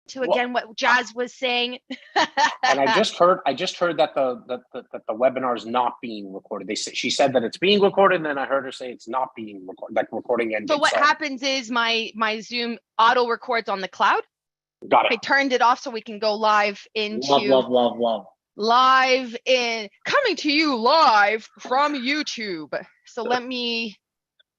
to again what Jazz was saying. And I just heard that the webinar is not being recorded. She said that it's being recorded, and then I heard her say it's not being recorded, like recording ended. So what happens is my Zoom auto records on the cloud. Got it. I turned it off so we can go live into love. Live in coming to you live from YouTube. So let me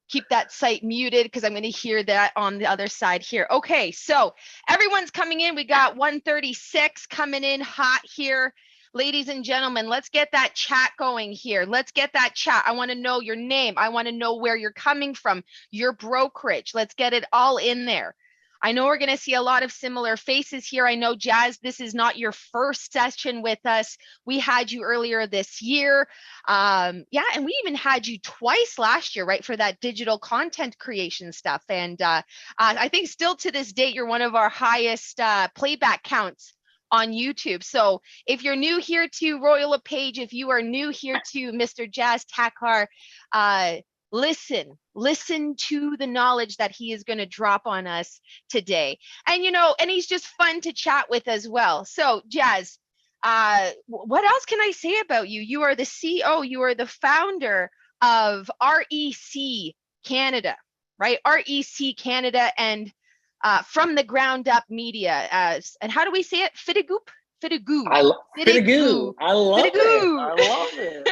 keep that site muted because I'm going to hear that on the other side here. Okay, so everyone's coming in. We got 136 coming in hot here. Ladies and gentlemen, let's get that chat going here. Let's get that chat. I want to know your name. I want to know where you're coming from, your brokerage. Let's get it all in there. I know we're going to see a lot of similar faces here. I know, Jazz, this is not your first session with us. We had you earlier this year. And we even had you twice last year, right, for that digital content creation stuff. And I think still to this date, you're one of our highest playback counts on YouTube. So if you're new here to Royal LePage, if you are new here to Mr. Jazz Takhar, listen to the knowledge that he is going to drop on us today. And, and he's just fun to chat with as well. So Jazz, what else can I say about you? You are the CEO, you are the founder of REC Canada, right? REC Canada and From the Ground Up Media. And how do we say it? Fitigoop? Fitigu. Fitigu. I love it.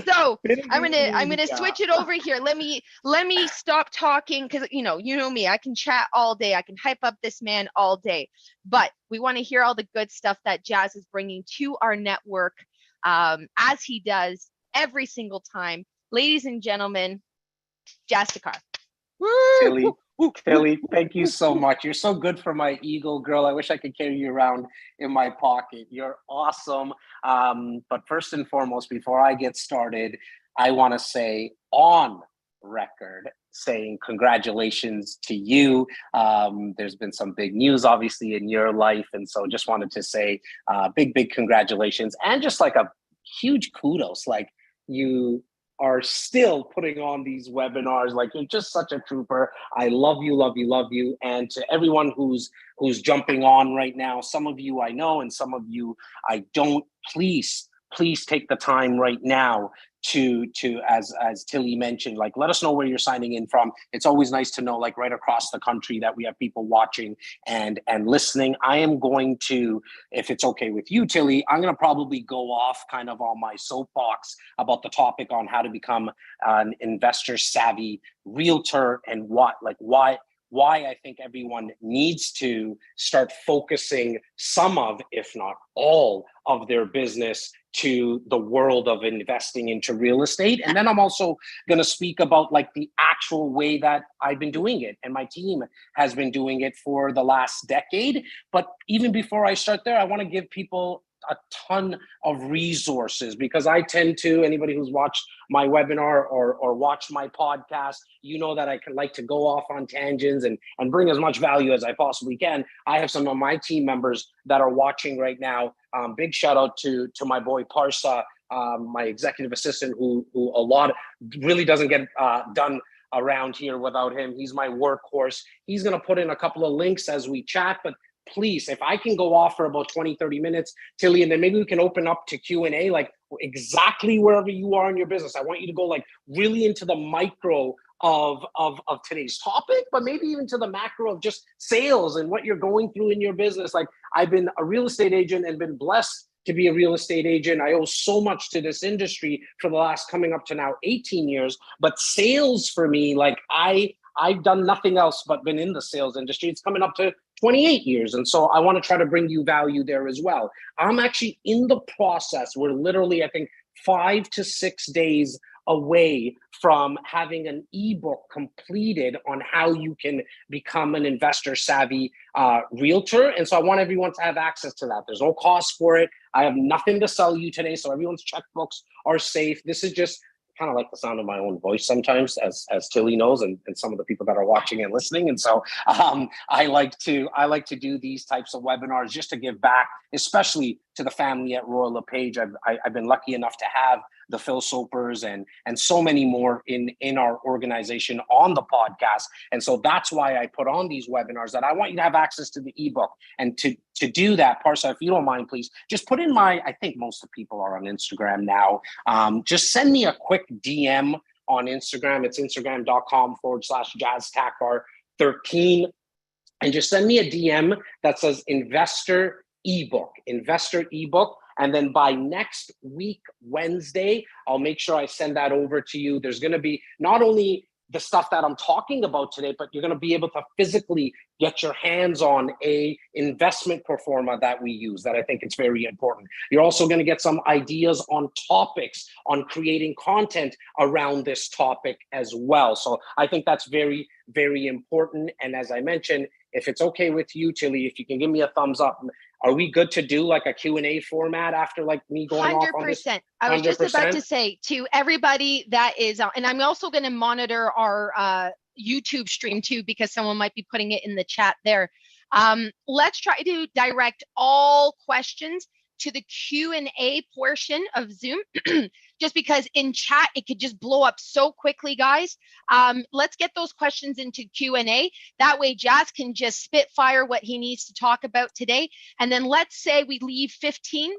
So I'm gonna switch it over here. Let me stop talking because you know me. I can chat all day. I can hype up this man all day. But we want to hear all the good stuff that Jazz is bringing to our network, as he does every single time. Ladies and gentlemen, Jazz Takhar. Tilly, thank you so much. You're so good for my ego, girl. I wish I could carry you around in my pocket. You're awesome. But first and foremost, before I get started, I want to say on record, saying congratulations to you. There's been some big news, obviously, in your life. And so just wanted to say big congratulations and just like a huge kudos. Like you are still putting on these webinars. Like you're just such a trooper. I love you. And to everyone who's jumping on right now, some of you I know and some of you I don't, please take the time right now to as Tilly mentioned, like let us know where you're signing in from. It's always nice to know, like right across the country, that we have people watching and listening. I am going to, if it's okay with you, Tilly, I'm going to probably go off kind of on my soapbox about the topic on how to become an investor savvy realtor and why I think everyone needs to start focusing some of, if not all of their business to the world of investing into real estate. And then I'm also going to speak about like the actual way that I've been doing it and my team has been doing it for the last decade. But even before I start there, I want to give people a ton of resources because I tend to, anybody who's watched my webinar or watched my podcast, you know that I can like to go off on tangents and bring as much value as I possibly can. I have some of my team members that are watching right now. Big shout out to my boy Parsa, my executive assistant, who a lot really doesn't get done around here without him. He's my workhorse. He's going to put in a couple of links as we chat, but please, if I can go off for about 20, 30 minutes, Tilly, and then maybe we can open up to Q&A, like exactly wherever you are in your business. I want you to go like really into the micro of today's topic, but maybe even to the macro of just sales and what you're going through in your business. Like I've been a real estate agent and been blessed to be a real estate agent. I owe so much to this industry for the last coming up to now 18 years. But sales for me, like I've done nothing else but been in the sales industry. It's coming up to 28 years. And so I want to try to bring you value there as well. I'm actually in the process. We're literally, I think, 5 to 6 days away from having an ebook completed on how you can become an investor savvy realtor. And so I want everyone to have access to that. There's no cost for it. I have nothing to sell you today. So everyone's checkbooks are safe. This is just kind of like the sound of my own voice sometimes, as Tilly knows, and some of the people that are watching and listening. And so I like to do these types of webinars just to give back, especially to the family at Royal LePage. I've been lucky enough to have the Phil Sopers and so many more in our organization on the podcast. And so that's why I put on these webinars, that I want you to have access to the ebook. And to do that, Parsa, if you don't mind, please just put in I think most of the people are on Instagram now. Just send me a quick DM on Instagram. It's instagram.com/JazzTakhar13. And just send me a DM that says investor ebook. And then by next week, Wednesday, I'll make sure I send that over to you. There's going to be not only the stuff that I'm talking about today, but you're going to be able to physically get your hands on a investment pro forma that we use, that I think it's very important. You're also going to get some ideas on topics, on creating content around this topic as well. So I think that's very, very important. And as I mentioned, if it's okay with you, Tilly, if you can give me a thumbs up, are we good to do like a Q&A format after like me going 100%. Off on this? 100%. I was just about to say to everybody that is, and I'm also going to monitor our YouTube stream too, because someone might be putting it in the chat there. Let's try to direct all questions to the Q&A portion of Zoom, just because in chat, it could just blow up so quickly, guys. Let's get those questions into Q&A. That way Jazz can just spitfire what he needs to talk about today. And then let's say we leave 20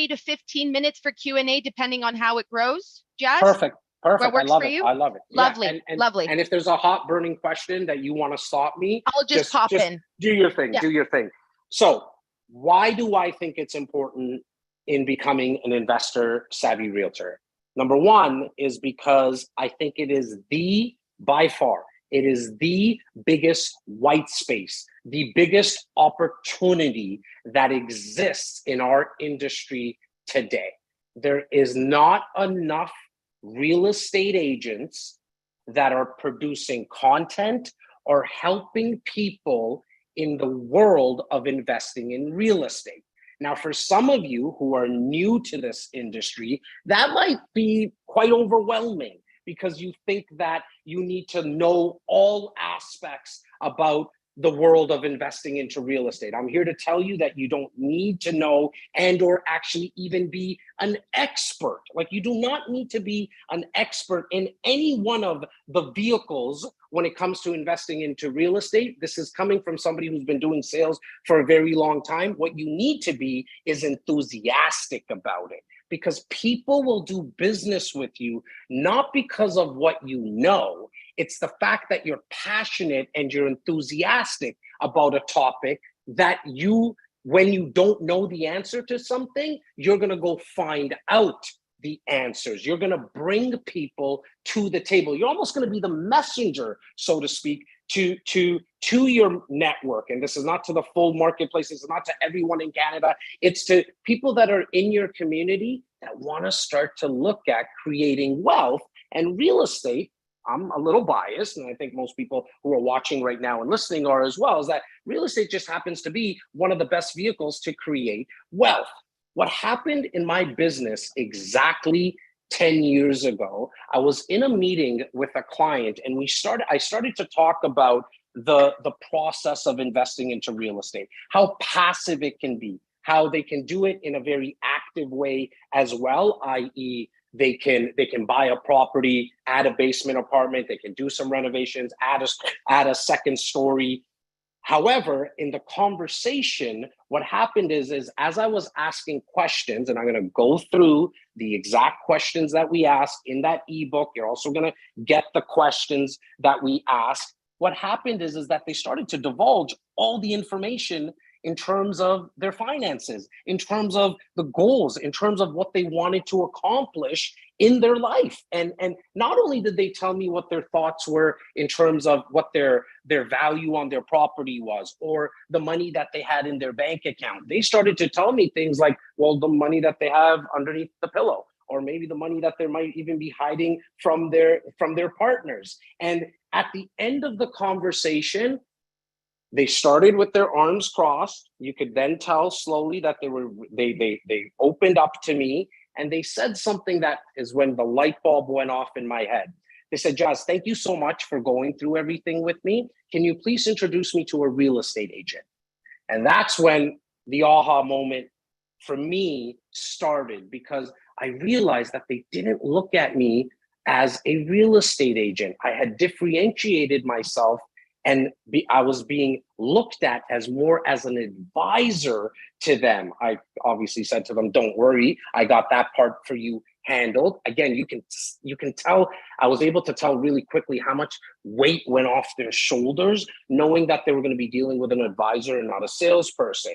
to 15 minutes for Q&A, depending on how it grows. Jazz? Perfect. What works I love for it. you? I love it. Lovely. Yeah. Lovely. And if there's a hot burning question that you want to stop me, I'll just pop in. Do your thing. Yeah. Do your thing. So why do I think it's important in becoming an investor savvy realtor? Number one is because I think it is by far, it is the biggest white space, the biggest opportunity that exists in our industry today. There is not enough real estate agents that are producing content or helping people in the world of investing in real estate. Now, for some of you who are new to this industry, that might be quite overwhelming because you think that you need to know all aspects about the world of investing into real estate. I'm here to tell you that you don't need to know and or actually even be an expert. Like, you do not need to be an expert in any one of the vehicles when it comes to investing into real estate. This is coming from somebody who's been doing sales for a very long time. What you need to be is enthusiastic about it, because people will do business with you not because of what you know. It's the fact that you're passionate and you're enthusiastic about a topic that when you don't know the answer to something, you're going to go find out the answers. You're going to bring people to the table. You're almost going to be the messenger, so to speak, to your network. And this is not to the full marketplace. It's not to everyone in Canada. It's to people that are in your community that want to start to look at creating wealth. And real estate, I'm a little biased, and I think most people who are watching right now and listening are as well, is that real estate just happens to be one of the best vehicles to create wealth. What happened in my business exactly 10 years ago, I was in a meeting with a client, and I started to talk about the process of investing into real estate, how passive it can be, how they can do it in a very active way as well, i.e., they can buy a property, add a basement apartment, they can do some renovations, add a second story. However, in the conversation, what happened is as I was asking questions, and I'm going to go through the exact questions that we asked in that ebook. You're also going to get the questions that we asked. What happened is that they started to divulge all the information in terms of their finances, in terms of the goals, in terms of what they wanted to accomplish in their life. And not only did they tell me what their thoughts were in terms of what their value on their property was, or the money that they had in their bank account, they started to tell me things like, well, the money that they have underneath the pillow, or maybe the money that they might even be hiding from their partners. And at the end of the conversation, they started with their arms crossed. You could then tell slowly that they opened up to me, and they said something that is when the light bulb went off in my head. They said, Jazz, thank you so much for going through everything with me. Can you please introduce me to a real estate agent? And that's when the aha moment for me started, because I realized that they didn't look at me as a real estate agent. I had differentiated myself and I was being looked at as more as an advisor to them. I obviously said to them, don't worry, I got that part for you handled. Again, you can tell, I was able to tell really quickly how much weight went off their shoulders, knowing that they were going to be dealing with an advisor and not a salesperson.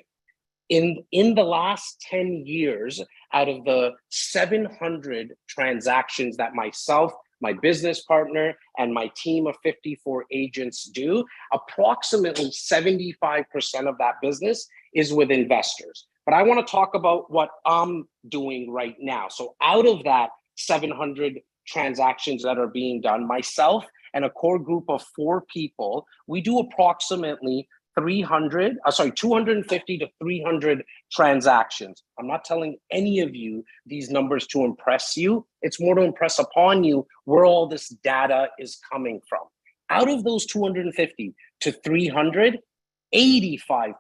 In the last 10 years, out of the 700 transactions that myself, my business partner, and my team of 54 agents do, approximately 75% of that business is with investors. But I want to talk about what I'm doing right now. So out of that 700 transactions that are being done, myself and a core group of 4 people, we do approximately 250 to 300 transactions. I'm not telling any of you these numbers to impress you. It's more to impress upon you where all this data is coming from. Out of those 250 to 300, 85%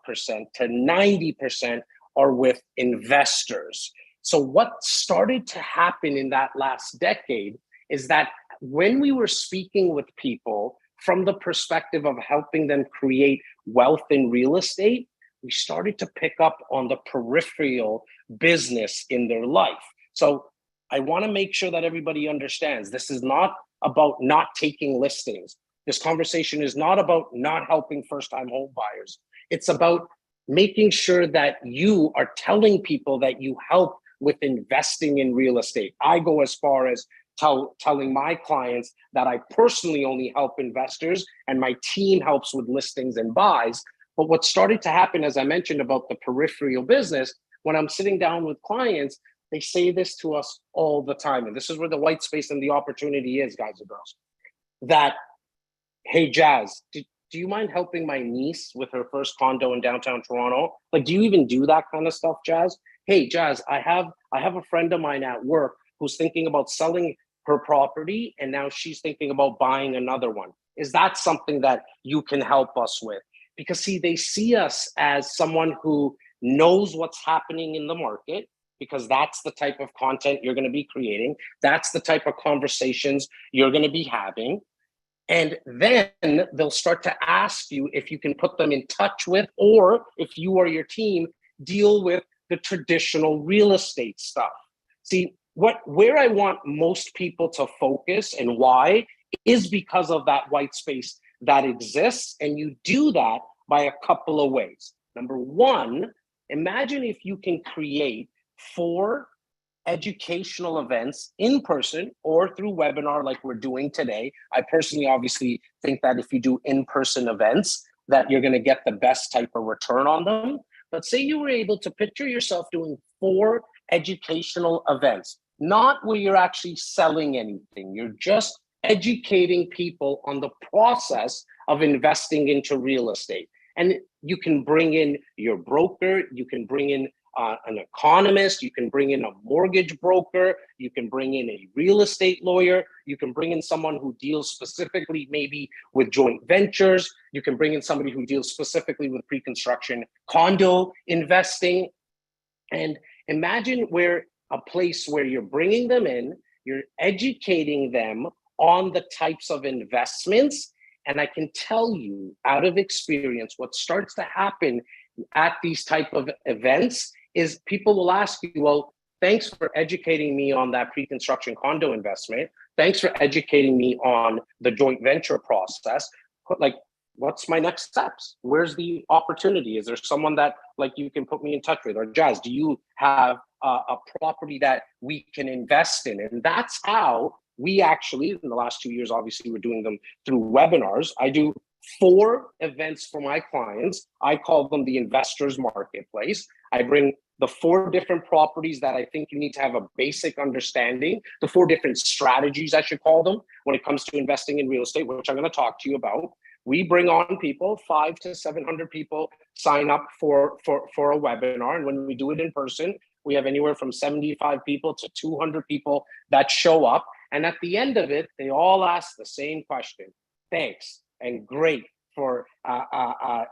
to 90% are with investors. So what started to happen in that last decade is that when we were speaking with people from the perspective of helping them create wealth in real estate, we started to pick up on the peripheral business in their life. So I want to make sure that everybody understands this is not about not taking listings. This conversation is not about not helping first-time home buyers. It's about making sure that you are telling people that you help with investing in real estate. I go as far as telling my clients that I personally only help investors and my team helps with listings and buys. But what started to happen, as I mentioned about the peripheral business, when I'm sitting down with clients, they say this to us all the time. And this is where the white space and the opportunity is, guys and girls. That, hey, Jazz, do you mind helping my niece with her first condo in downtown Toronto? Like, do you even do that kind of stuff, Jazz? Hey, Jazz, I have a friend of mine at work who's thinking about selling her property, and now she's thinking about buying another one. Is that something that you can help us with? Because see, they see us as someone who knows what's happening in the market, because that's the type of content you're going to be creating. That's the type of conversations you're going to be having. And then they'll start to ask you if you can put them in touch with, or if you or your team deal with the traditional real estate stuff. See, where I want most people to focus and why is because of that white space that exists. And you do that by a couple of ways. Number one, imagine if you can create 4 educational events in person or through webinar like we're doing today. I personally obviously think that if you do in-person events, that you're going to get the best type of return on them. But say you were able to picture yourself doing 4 educational events, not where you're actually selling anything. You're just educating people on the process of investing into real estate. And you can bring in your broker, you can bring in an economist, you can bring in a mortgage broker, you can bring in a real estate lawyer, you can bring in someone who deals specifically maybe with joint ventures, you can bring in somebody who deals specifically with pre-construction condo investing. And imagine where a place where you're bringing them in, you're educating them on the types of investments. And I can tell you out of experience, what starts to happen at these type of events is people will ask you, well, thanks for educating me on that pre-construction condo investment. Thanks for educating me on the joint venture process. Like, what's my next steps? Where's the opportunity? Is there someone that like you can put me in touch with? Or Jazz, do you have a property that we can invest in? And that's how we actually, in the last 2 years, obviously we're doing them through webinars. I do 4 events for my clients. I call them the investors marketplace. I bring the 4 different properties that I think you need to have a basic understanding, the 4 different strategies, I should call them, when it comes to investing in real estate, which I'm going to talk to you about. We bring on people, 500 to 700 people sign up for a webinar. And when we do it in person, we have anywhere from 75 people to 200 people that show up. And at the end of it, they all ask the same question. Thanks and great for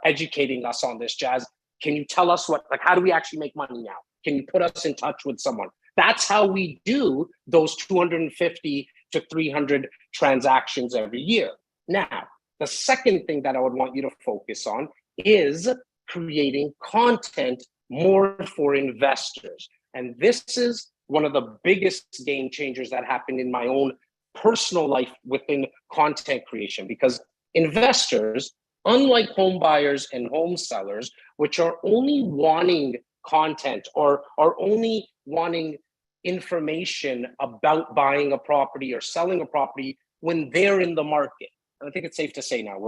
educating us on this, Jazz. Can you tell us how do we actually make money now? Can you put us in touch with someone? That's how we do those 250 to 300 transactions every year. Now, the second thing that I would want you to focus on is creating content more for investors. And this is one of the biggest game changers that happened in my own personal life within content creation, because investors, unlike home buyers and home sellers, which are only wanting content or are only wanting information about buying a property or selling a property when they're in the market. I think it's safe to say now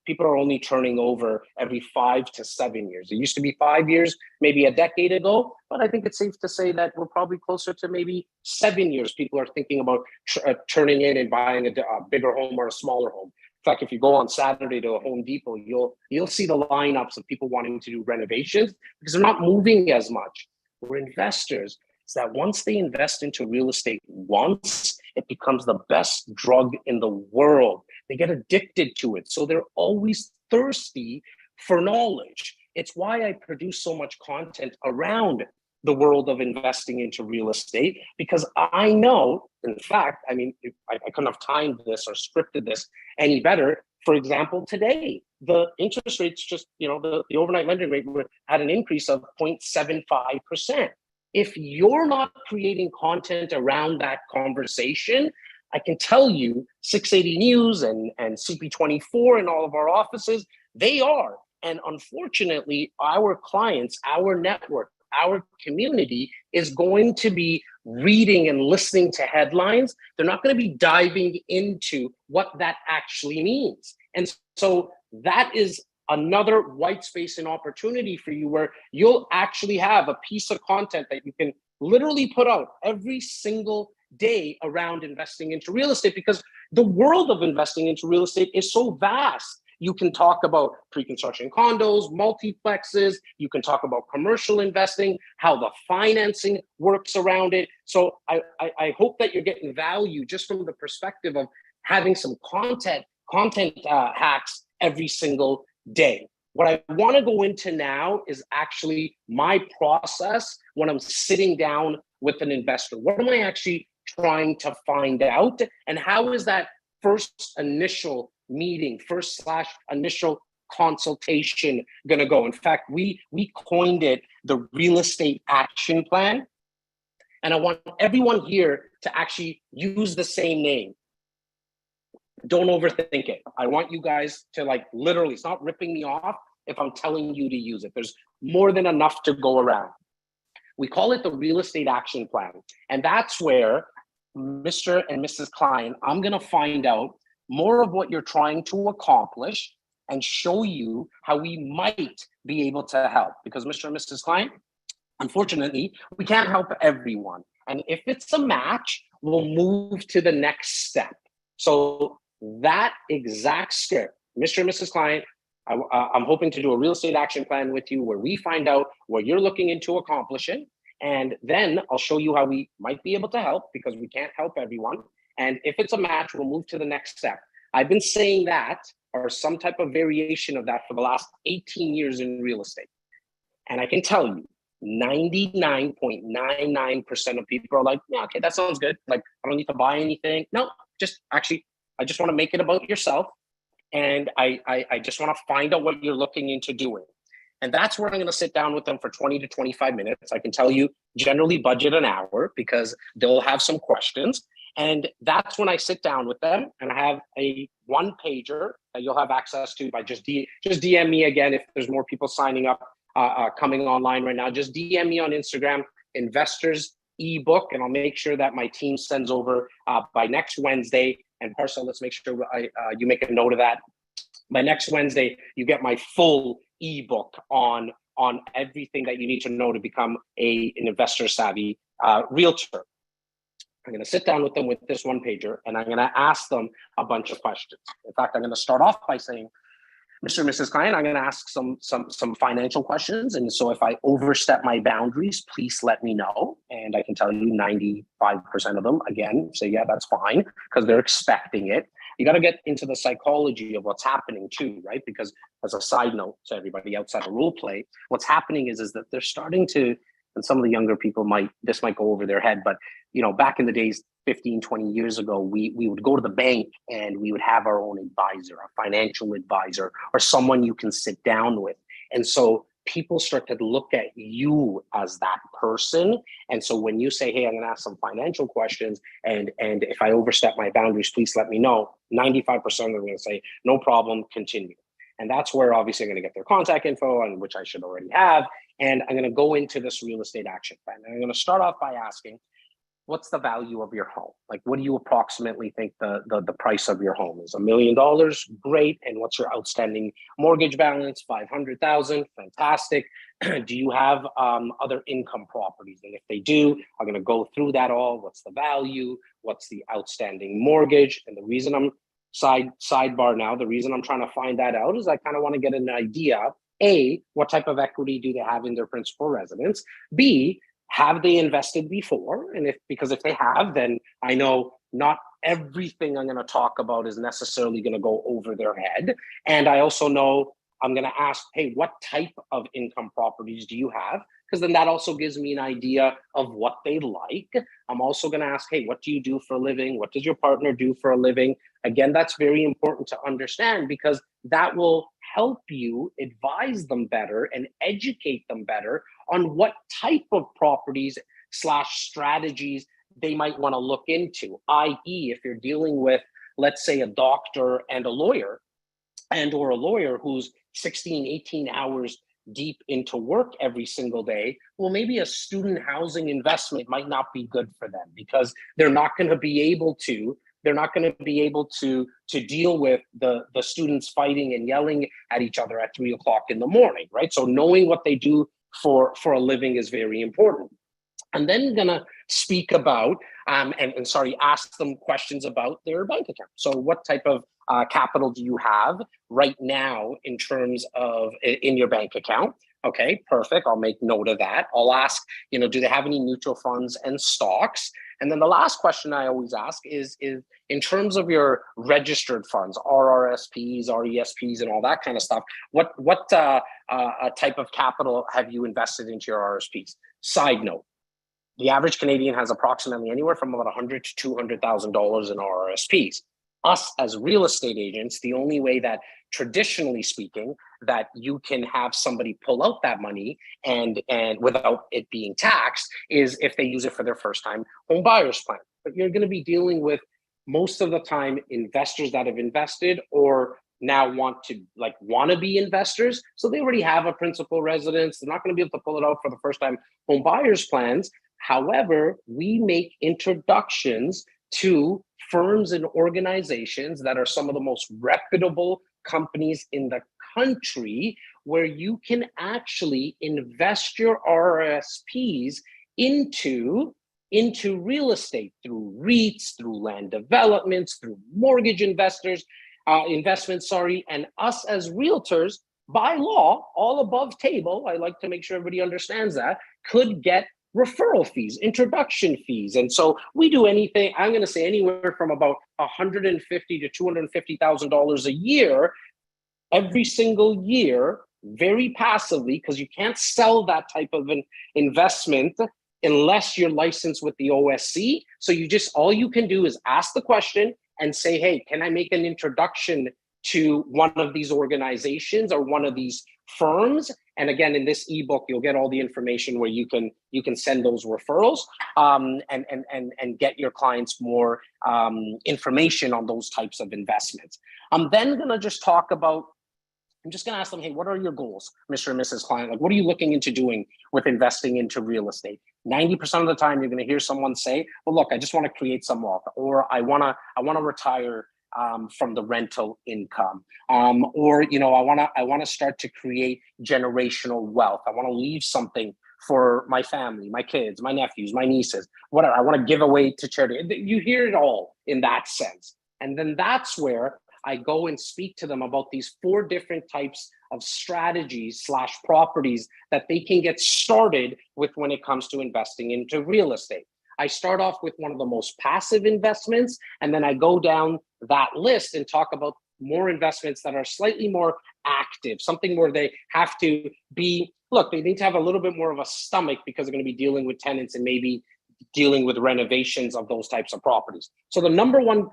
people are only turning over every 5 to 7 years. It used to be 5 years, maybe a decade ago, but I think it's safe to say that we're probably closer to maybe 7 years. People are thinking about turning in and buying a bigger home or a smaller home. In fact, if you go on Saturday to a Home Depot, you'll see the lineups of people wanting to do renovations because they're not moving as much. We're investors. Is that once they invest into real estate once, it becomes the best drug in the world. They get addicted to it. So they're always thirsty for knowledge. It's why I produce so much content around the world of investing into real estate, because I know, in fact, I mean, I couldn't have timed this or scripted this any better. For example, today, the interest rates just, the overnight lending rate had an increase of 0.75%. If you're not creating content around that conversation, I can tell you 680 News and CP24 and all of our offices, they are. And unfortunately, our clients, our network, our community is going to be reading and listening to headlines. They're not going to be diving into what that actually means. And so that is another white space and opportunity for you, where you'll actually have a piece of content that you can literally put out every single day around investing into real estate, because the world of investing into real estate is so vast. You can talk about pre-construction condos, multiplexes. You can talk about commercial investing, how the financing works around it. So I hope that you're getting value just from the perspective of having some content hacks every single day. What I want to go into now is actually my process when I'm sitting down with an investor. What am I actually trying to find out? And how is that first initial meeting, initial consultation going to go? In fact, we coined it the real estate action plan. And I want everyone here to actually use the same name. Don't overthink it. I want you guys to literally, it's not ripping me off if I'm telling you to use it. There's more than enough to go around. We call it the real estate action plan. And that's where Mr. and Mrs. Klein, I'm going to find out more of what you're trying to accomplish and show you how we might be able to help. Because Mr. and Mrs. Klein, unfortunately, we can't help everyone. And if it's a match, we'll move to the next step. So that exact script, Mr. and Mrs. Klein, I'm hoping to do a real estate action plan with you where we find out what you're looking into accomplishing. And then I'll show you how we might be able to help, because we can't help everyone. And if it's a match, we'll move to the next step. I've been saying that, or some type of variation of that, for the last 18 years in real estate. And I can tell you, 99.99% of people are like, yeah, okay, that sounds good. I don't need to buy anything. No, I just want to make it about yourself. And I just want to find out what you're looking into doing. And that's where I'm going to sit down with them for 20 to 25 minutes. I can tell you, generally budget an hour, because they'll have some questions. And that's when I sit down with them, and I have a one pager that you'll have access to by just DM me again. If there's more people signing up, coming online right now, just DM me on Instagram, investors ebook, and I'll make sure that my team sends over by next Wednesday. And Parcel, let's make sure you make a note of that. By next Wednesday, you get my full ebook on everything that you need to know to become an investor savvy realtor. I'm going to sit down with them with this one pager, and I'm going to ask them a bunch of questions. In fact, I'm going to start off by saying, Mr. and Mrs. Klein, I'm going to ask some financial questions. And so if I overstep my boundaries, please let me know. And I can tell you 95% of them, again, say, yeah, that's fine, because they're expecting it. You got to get into the psychology of what's happening too, right? Because as a side note to everybody outside of role play, what's happening is that they're starting to and some of the younger people this might go over their head, but back in the days, 15, 20 years ago, we would go to the bank and we would have our own advisor, a financial advisor, or someone you can sit down with. And so people start to look at you as that person. And so when you say, hey, I'm going to ask some financial questions, and if I overstep my boundaries, please let me know, 95% of them are going to say, no problem, continue. And that's where obviously I'm going to get their contact info, and which I should already have. And I'm going to go into this real estate action plan. And I'm going to start off by asking, what's the value of your home? Like, what do you approximately think the price of your home is? $1 million? Great. And what's your outstanding mortgage balance? 500,000. Fantastic. Do you have other income properties? And if they do, I'm going to go through that all. What's the value? What's the outstanding mortgage? And the reason I'm sidebar now, the reason I'm trying to find that out is I kind of want to get an idea. A, what type of equity do they have in their principal residence? B, have they invested before? And because if they have, then I know not everything I'm going to talk about is necessarily going to go over their head. And I also know I'm going to ask, hey, what type of income properties do you have? Because then that also gives me an idea of what they like. I'm also going to ask, hey, what do you do for a living? What does your partner do for a living? Again, that's very important to understand, because that will help you advise them better and educate them better on what type of properties / strategies they might want to look into. i.e., if you're dealing with, let's say, a doctor and a lawyer, or a lawyer who's 16, 18 hours deep into work every single day, well, maybe a student housing investment might not be good for them, because they're not going to be able to deal with the students fighting and yelling at each other at 3 o'clock in the morning, right? So knowing what they do for a living is very important. And then gonna speak about ask them questions about their bank account. So what type of capital do you have right now in terms of in your bank account? Okay, perfect. I'll make note of that. I'll ask, do they have any mutual funds and stocks? And then the last question I always ask is in terms of your registered funds, RRSPs, RESPs, and all that kind of stuff, what type of capital have you invested into your RRSPs? Side note, the average Canadian has approximately anywhere from about $100,000 to $200,000 in RRSPs. Us as real estate agents, the only way that, traditionally speaking, that you can have somebody pull out that money and without it being taxed is if they use it for their first time home buyer's plan. But you're going to be dealing with, most of the time, investors that have invested or now want to be investors. So they already have a principal residence. They're not going to be able to pull it out for the first time home buyer's plans. However, we make introductions to firms and organizations that are some of the most reputable companies in the country, where you can actually invest your RRSPs into real estate through REITs, through land developments, through mortgage investments, and us as realtors, by law, all above table, I like to make sure everybody understands that, could get referral fees, introduction fees. And so we do anything, I'm going to say anywhere from about $150,000 to $250,000 a year, every single year, very passively, because you can't sell that type of an investment unless you're licensed with the OSC. So all you can do is ask the question and say, hey, can I make an introduction to one of these organizations or one of these firms? And again, in this ebook, you'll get all the information where you can send those referrals and get your clients more information on those types of investments. I'm then going to just talk about, I'm just going to ask them, hey, what are your goals, Mr. and Mrs. Client? Like, what are you looking into doing with investing into real estate? 90% of the time, you're going to hear someone say, well, look, I just want to create some wealth, or I want to retire from the rental income, or I want to start to create generational wealth. I want to leave something for my family, my kids, my nephews, my nieces, whatever. I want to give away to charity. You hear it all in that sense. And then that's where I go and speak to them about these 4 different types of strategies / properties that they can get started with when it comes to investing into real estate. I start off with one of the most passive investments, and then I go down that list and talk about more investments that are slightly more active, something where they have to be look, they need to have a little bit more of a stomach because they're going to be dealing with tenants and maybe dealing with renovations of those types of properties. So the number one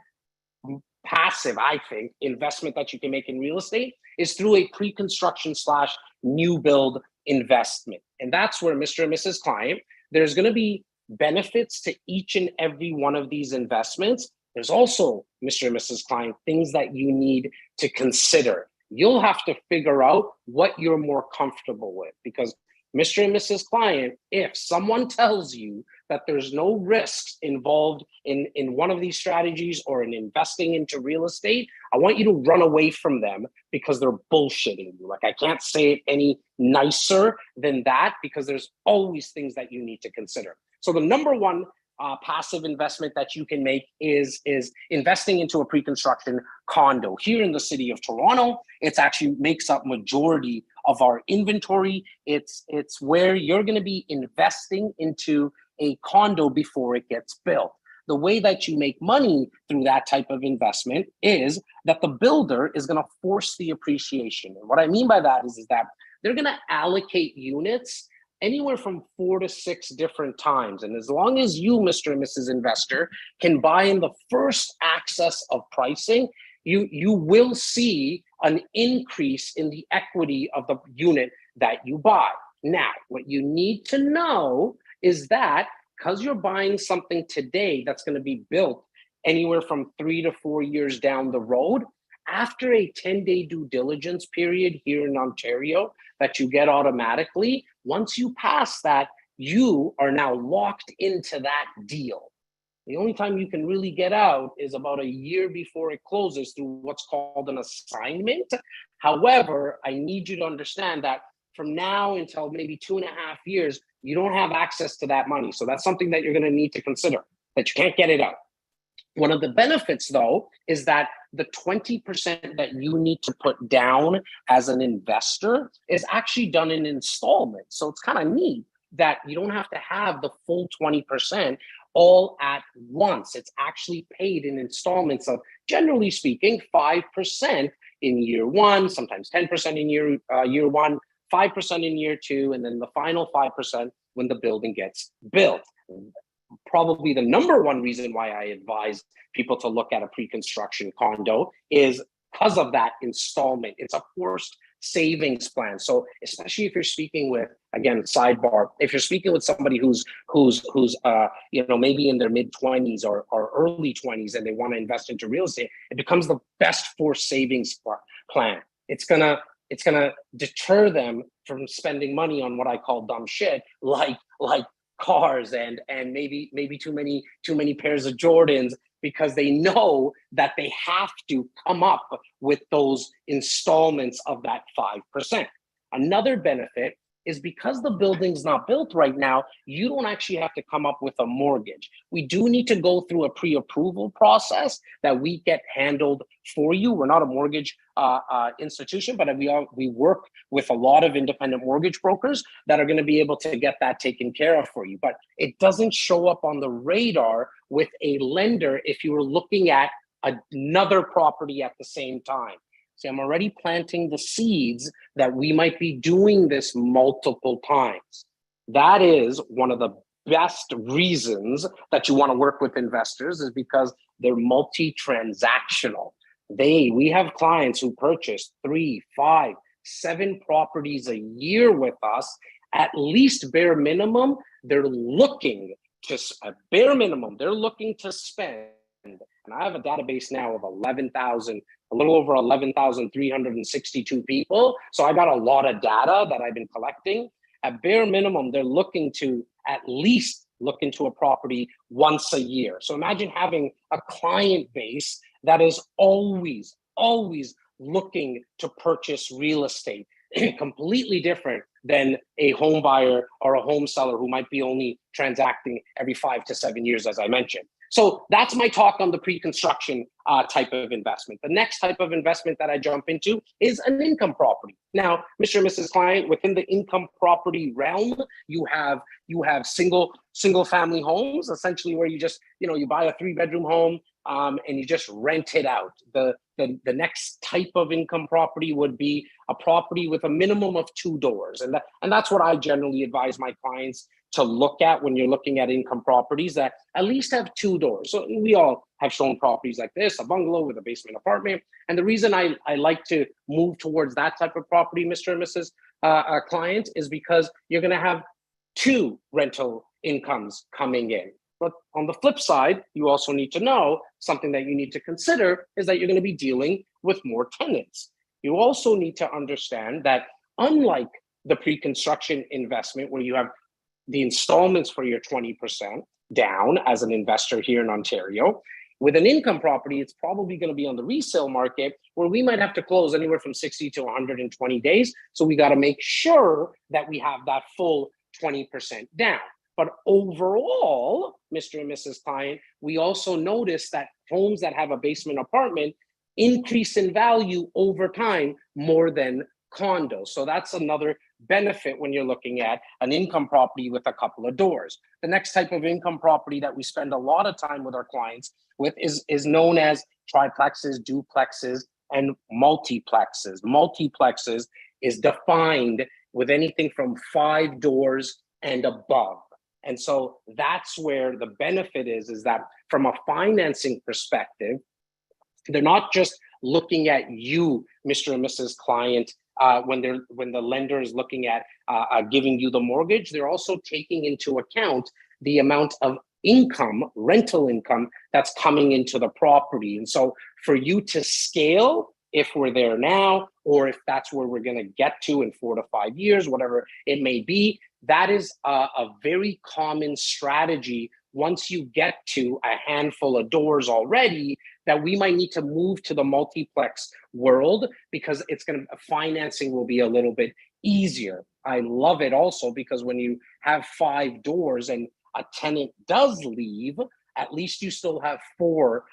passive, I think, investment that you can make in real estate is through a pre-construction slash new build investment. And that's where Mr. and Mrs. Client, there's going to be benefits to each and every one of these investments. There's also, Mr. and Mrs. Client, things that you need to consider. You'll have to figure out what you're more comfortable with, because Mr. and Mrs. Client, if someone tells you that there's no risks involved in one of these strategies or in investing into real estate, I want you to run away from them because they're bullshitting you. Like, I can't say it any nicer than that, because there's always things that you need to consider. So the number one passive investment that you can make is investing into a pre-construction condo. Here in the city of Toronto, it's actually makes up majority of our inventory. It's where you're going to be investing into a condo before it gets built. The way that you make money through that type of investment is that the builder is going to force the appreciation. And what I mean by that is that they're going to allocate units anywhere from 4 to 6 different times. And as long as you, Mr. and Mrs. Investor, can buy in the first access of pricing, you will see an increase in the equity of the unit that you buy. Now, what you need to know is that because you're buying something today that's going to be built anywhere from 3 to 4 years down the road, after a 10-day due diligence period here in Ontario that you get automatically, once you pass that, you are now locked into that deal. The only time you can really get out is about a year before it closes through what's called an assignment. However, I need you to understand that from now until maybe 2.5 years, you don't have access to that money. So that's something that you're going to need to consider, that you can't get it out. One of the benefits, though, is that the 20% that you need to put down as an investor is actually done in installments. So it's kind of neat that you don't have to have the full 20% all at once. It's actually paid in installments of, generally speaking, 5% in year one, sometimes 10% in year one, 5% in year two, and then the final 5% when the building gets built. Probably the number one reason why I advise people to look at a pre-construction condo is because of that installment. It's a forced savings plan. So especially if you're speaking with, again, sidebar, if you're speaking with somebody who's maybe in their mid-20s or early 20s and they want to invest into real estate, it becomes the best forced savings plan. It's gonna deter them from spending money on what I call dumb shit, like cars and maybe too many pairs of Jordans, because they know that they have to come up with those installments of that 5%. Another benefit is because the building's not built right now, you don't actually have to come up with a mortgage. We do need to go through a pre-approval process that we get handled for you. We're not a mortgage institution, but we work with a lot of independent mortgage brokers that are going to be able to get that taken care of for you. But it doesn't show up on the radar with a lender if you were looking at another property at the same time. See, I'm already planting the seeds that we might be doing this multiple times. That is one of the best reasons that you want to work with investors, is because they're multi-transactional. We have clients who purchase 3, 5, 7 properties a year with us. At least bare minimum, they're looking to spend. And I have a database now of a little over 11,362 people. So I got a lot of data that I've been collecting. At bare minimum, they're looking to at least look into a property once a year. So imagine having a client base that is always looking to purchase real estate. Completely different than a home buyer or a home seller who might be only transacting every 5 to 7 years, as I mentioned. So that's my talk on the pre-construction type of investment. The next type of investment that I jump into is an income property. Now, Mr. and Mrs. Client, within the income property realm, you have single family homes, essentially where you just, you buy a 3-bedroom home and you just rent it out. The next type of income property would be a property with a minimum of 2 doors. And that's what I generally advise my clients to look at when you're looking at income properties, that at least have 2 doors. So we all have shown properties like this, a bungalow with a basement apartment. And the reason I like to move towards that type of property, Mr. and Mrs. Client, is because you're going to have 2 rental incomes coming in. But on the flip side, you also need to know something that you need to consider is that you're going to be dealing with more tenants. You also need to understand that unlike the pre-construction investment where you have the installments for your 20% down as an investor here in Ontario, with an income property, it's probably going to be on the resale market where we might have to close anywhere from 60 to 120 days. So we got to make sure that we have that full 20% down. But overall, Mr. and Mrs. Client, we also notice that homes that have a basement apartment increase in value over time more than condos. So that's another benefit when you're looking at an income property with a couple of doors. The next type of income property that we spend a lot of time with our clients with is known as triplexes, duplexes, and multiplexes. Multiplexes is defined with anything from 5 doors and above. And so that's where the benefit is that from a financing perspective, they're not just looking at you, Mr. and Mrs. Client, when the lender is looking at giving you the mortgage. They're also taking into account the amount of income, rental income, that's coming into the property. And so for you to scale, if we're there now, or if that's where we're going to get to in 4 to 5 years, whatever it may be, that is a very common strategy once you get to a handful of doors already, that we might need to move to the multiplex world because financing will be a little bit easier. I love it also because when you have 5 doors and a tenant does leave, at least you still have 4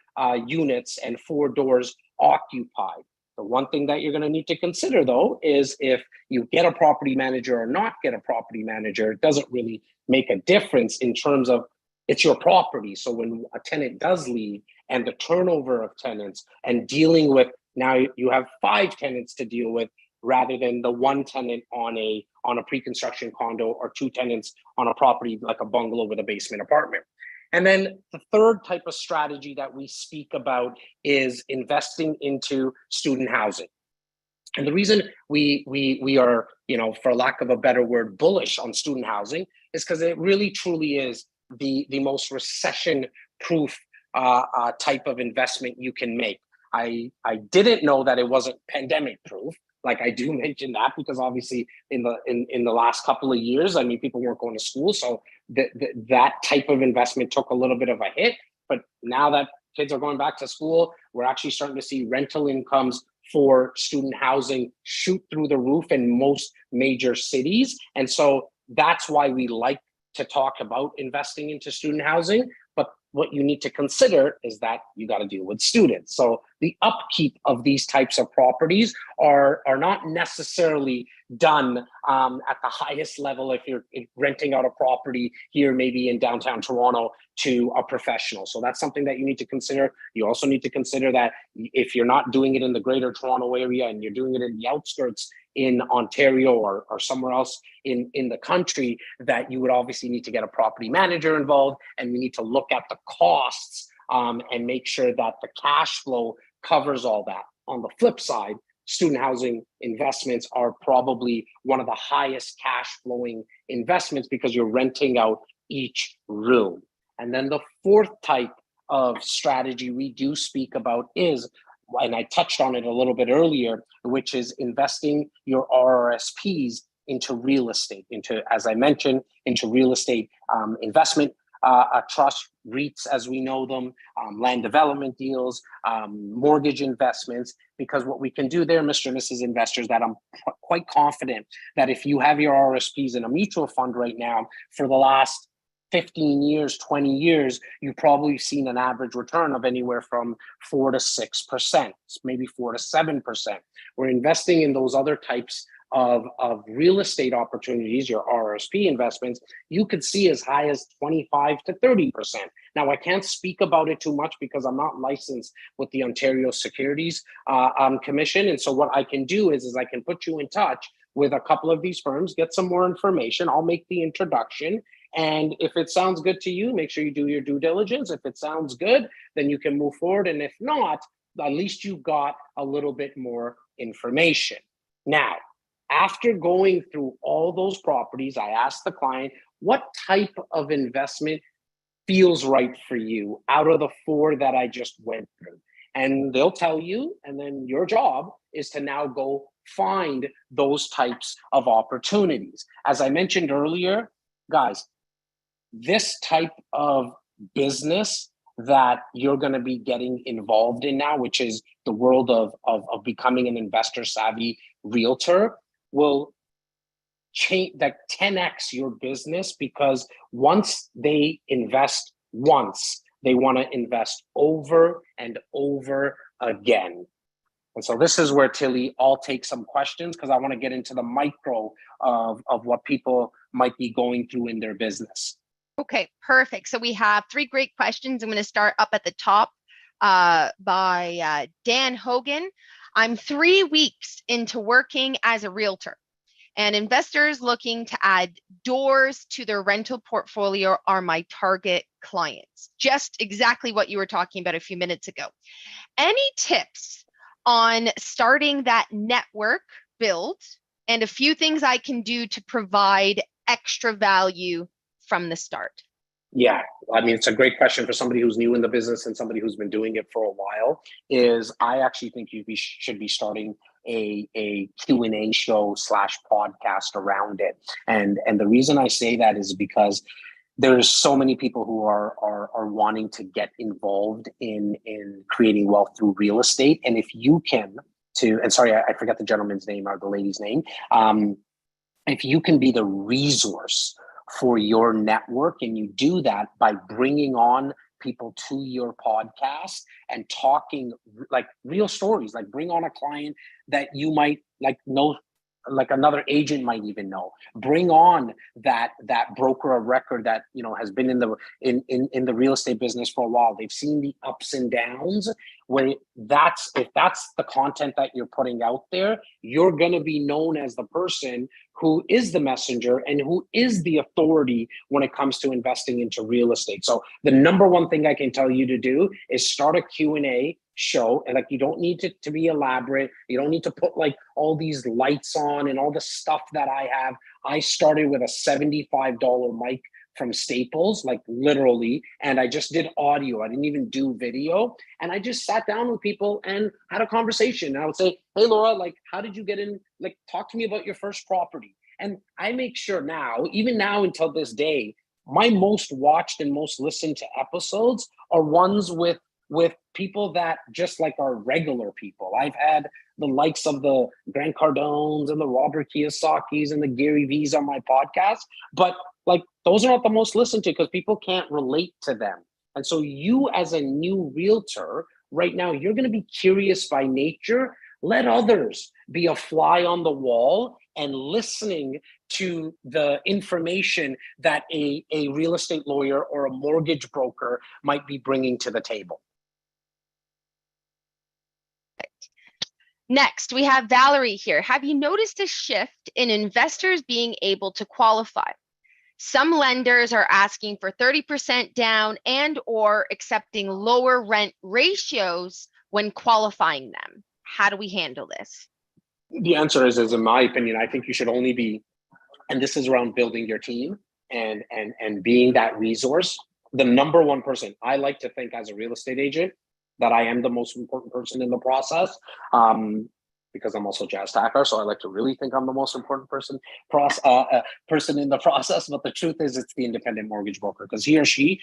units and 4 doors occupied. The one thing that you're going to need to consider, though, is if you get a property manager or not get a property manager, it doesn't really make a difference in terms of it's your property. So when a tenant does leave and the turnover of tenants and dealing with, now you have 5 tenants to deal with rather than the 1 tenant on a pre-construction condo or 2 tenants on a property like a bungalow with a basement apartment. And then the third type of strategy that we speak about is investing into student housing. And the reason we are, for lack of a better word, bullish on student housing is because it really truly is the most recession-proof type of investment you can make. I didn't know that it wasn't pandemic-proof. Like I do mention that because obviously in the last couple of years, I mean, people weren't going to school, so that type of investment took a little bit of a hit. But now that kids are going back to school, we're actually starting to see rental incomes for student housing shoot through the roof in most major cities. And so that's why we like to talk about investing into student housing. But what you need to consider is that you got to deal with students. So the upkeep of these types of properties are not necessarily done at the highest level if you're renting out a property here, maybe in downtown Toronto, to a professional. So that's something that you need to consider. You also need to consider that if you're not doing it in the greater Toronto area and you're doing it in the outskirts in Ontario or somewhere else in the country, that you would obviously need to get a property manager involved, and we need to look at the costs and make sure that the cash flow covers all that. On the flip side, student housing investments are probably one of the highest cash flowing investments because you're renting out each room. And then the fourth type of strategy we do speak about is, and I touched on it a little bit earlier, which is investing your RRSPs into real estate, as I mentioned, into real estate investment trust, REITs as we know them, land development deals, mortgage investments, because what we can do there, Mr. and Mrs. Investors, that I'm quite confident that if you have your RRSPs in a mutual fund right now for the last 15 years, 20 years, you've probably seen an average return of anywhere from 4 to 6%, maybe 4 to 7%. We're investing in those other types of real estate opportunities, your RSP investments, you could see as high as 25 to 30%. Now, I can't speak about it too much because I'm not licensed with the Ontario Securities Commission. And so what I can do is I can put you in touch with a couple of these firms, get some more information. I'll make the introduction. And if it sounds good to you, make sure you do your due diligence. If it sounds good, then you can move forward. And if not, at least you got a little bit more information. Now, after going through all those properties, I asked the client, what type of investment feels right for you out of the 4 that I just went through? And they'll tell you, and then your job is to now go find those types of opportunities. As I mentioned earlier, guys, this type of business that you're going to be getting involved in now, which is the world of becoming an investor savvy realtor, will change, like 10x your business, because once they invest once, they want to invest over and over again. And so this is where, Tilly, I'll take some questions because I want to get into the micro of what people might be going through in their business. Okay, perfect. So we have 3 great questions. I'm going to start up at the top by Dan Hogan. I'm 3 weeks into working as a realtor, and investors looking to add doors to their rental portfolio are my target clients. Just exactly what you were talking about a few minutes ago. Any tips on starting that network build and a few things I can do to provide extra value from the start? Yeah, I mean, it's a great question for somebody who's new in the business and somebody who's been doing it for a while. Is I actually think you should be starting a Q&A show / podcast around it. And the reason I say that is because there's so many people who are wanting to get involved in creating wealth through real estate. And if you can and sorry, I forget the gentleman's name or the lady's name. If you can be the resource for your network, and you do that by bringing on people to your podcast and talking like real stories, like bring on a client that you might like know, like another agent might even know. Bring on that broker of record that has been in the real estate business for a while. They've seen the ups and downs. If that's the content that you're putting out there, you're going to be known as the person who is the messenger and who is the authority when it comes to investing into real estate. So the number one thing I can tell you to do is start a Q&A show. And like, you don't need to be elaborate. You don't need to put like all these lights on and all the stuff that I have. I started with a $75 mic from Staples, like literally, and I just did audio. I didn't even do video. And I just sat down with people and had a conversation. And I would say, hey, Laura, like, how did you get in? Like, talk to me about your first property. And I make sure now, even now until this day, my most watched and most listened to episodes are ones with people that just like are regular people. I've had the likes of the Grant Cardones and the Robert Kiyosakis and the Gary V's on my podcast, but like those are not the most listened to because people can't relate to them. And so you as a new realtor right now, you're going to be curious by nature. Let others be a fly on the wall and listening to the information that a real estate lawyer or a mortgage broker might be bringing to the table. Next, we have Valerie here. Have you noticed a shift in investors being able to qualify? Some lenders are asking for 30% down and or accepting lower rent ratios when qualifying them. How do we handle this? The answer is in my opinion, I think you should only be, and this is around building your team and being that resource. The number one person, I like to think as a real estate agent, that I am the most important person in the process, because I'm also Jazz Takhar, so I like to really think I'm the most important person in the process. But the truth is, it's the independent mortgage broker, because he or she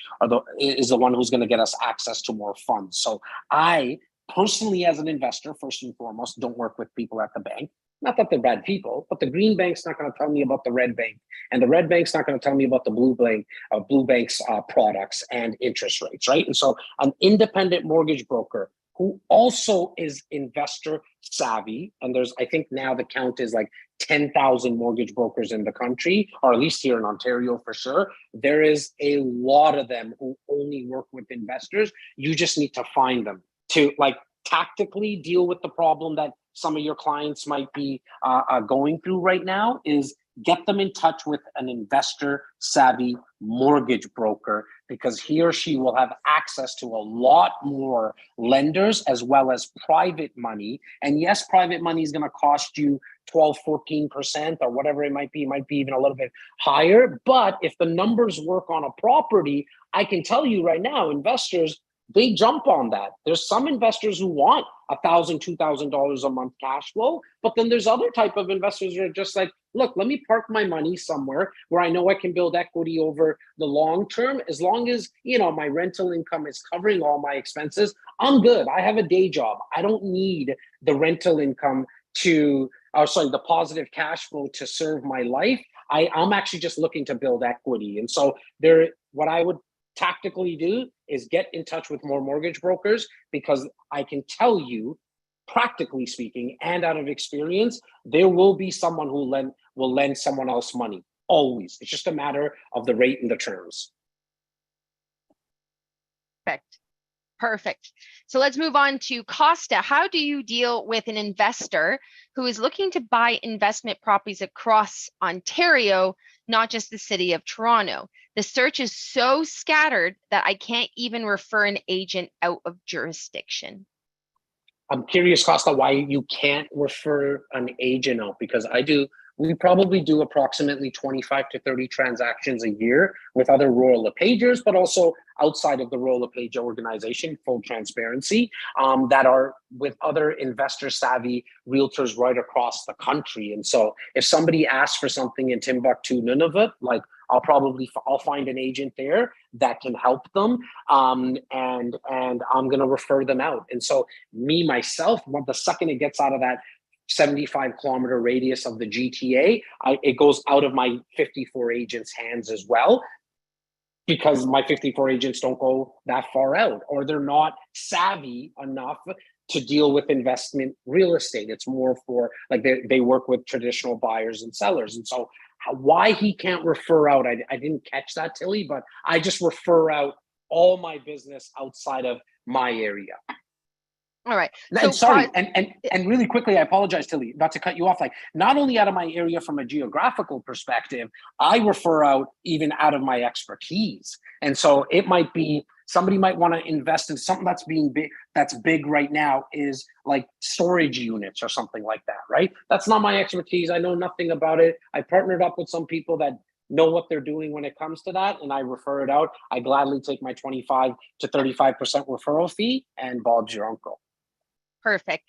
is the one who's going to get us access to more funds. So I personally, as an investor, first and foremost, don't work with people at the bank. Not that they're bad people, but the green bank's not going to tell me about the red bank, and the red bank's not going to tell me about the blue bank's products and interest rates, right? And so an independent mortgage broker who also is investor savvy, and there's, I think now the count is like 10,000 mortgage brokers in the country, or at least here in Ontario for sure. There is a lot of them who only work with investors. You just need to find them to like tactically deal with the problem that some of your clients might be going through right now. Is get them in touch with an investor savvy mortgage broker, because he or she will have access to a lot more lenders as well as private money. And yes, private money is going to cost you 12, 14% or whatever it might be even a little bit higher. But if the numbers work on a property, I can tell you right now, investors, they jump on that. There's some investors who want $1,000, $2,000 a month cash flow, but then there's other type of investors who are just like, look, let me park my money somewhere where I know I can build equity over the long term. As long as, you know, my rental income is covering all my expenses, I'm good. I have a day job. I don't need the rental income the positive cash flow to serve my life. I'm actually just looking to build equity. And so what I would tactically do is get in touch with more mortgage brokers, because I can tell you, practically speaking and out of experience, there will be someone who will lend someone else money. Always. It's just a matter of the rate and the terms. Perfect. So let's move on to Costa. How do you deal with an investor who is looking to buy investment properties across Ontario, not just the city of Toronto? The search is so scattered that I can't even refer an agent out of jurisdiction. I'm curious, Costa, why you can't refer an agent out, because we probably do approximately 25 to 30 transactions a year with other Royal LePagers, but also outside of the Royal LePage organization, full transparency, that are with other investor savvy realtors right across the country. And so if somebody asks for something in Timbuktu, Nunavut, like I'll find an agent there that can help them, and I'm going to refer them out. And so myself, the second it gets out of that 75-kilometer radius of the GTA, it goes out of my 54 agents' hands as well, because my 54 agents don't go that far out, or they're not savvy enough to deal with investment real estate. It's more for like they work with traditional buyers and sellers. And so why he can't refer out, I didn't catch that, Tilly, but I just refer out all my business outside of my area. All right. So sorry, and really quickly, I apologize, Tilly, not to cut you off. Like, not only out of my area from a geographical perspective, I refer out even out of my expertise. And so it might be somebody might want to invest in something that's big right now, is like storage units or something like that, right? That's not my expertise. I know nothing about it. I partnered up with some people that know what they're doing when it comes to that, and I refer it out. I gladly take my 25 to 35% referral fee, and Bob's your uncle. Perfect.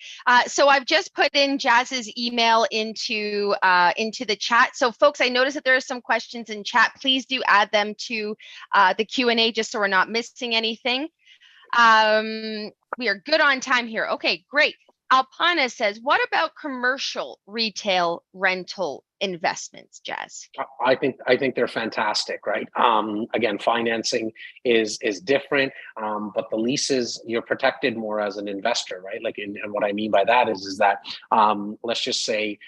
So I've just put in Jazz's email into the chat. So folks, I noticed that there are some questions in chat. Please do add them to the Q&A just so we're not missing anything. We are good on time here. Okay, great. Alpana says, what about commercial retail rental investments, Jazz? I think they're fantastic, right? Again, financing is different, but the leases, you're protected more as an investor, right? Like, and what I mean by that is that let's just say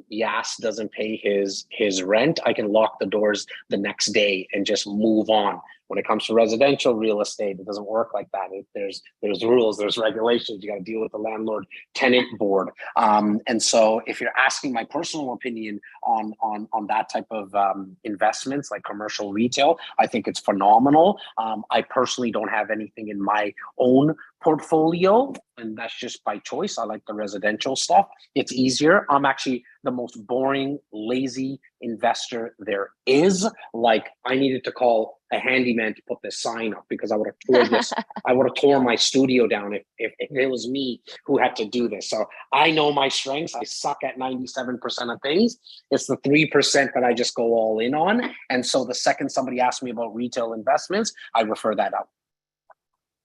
Yas doesn't pay his rent, I can lock the doors the next day and just move on. When it comes to residential real estate, it doesn't work like that. There's rules, there's regulations. You got to deal with the landlord tenant board. And so if you're asking my personal opinion on that type of investments like commercial retail, I think it's phenomenal. I personally don't have anything in my own portfolio, and that's just by choice. I like the residential stuff. It's easier. I'm actually the most boring, lazy investor there is. Like, I needed to call a handyman to put this sign up because I would have tore this. I would have torn my studio down if it was me who had to do this. So I know my strengths. I suck at 97% of things. It's the 3% that I just go all in on. And so the second somebody asks me about retail investments, I refer that out.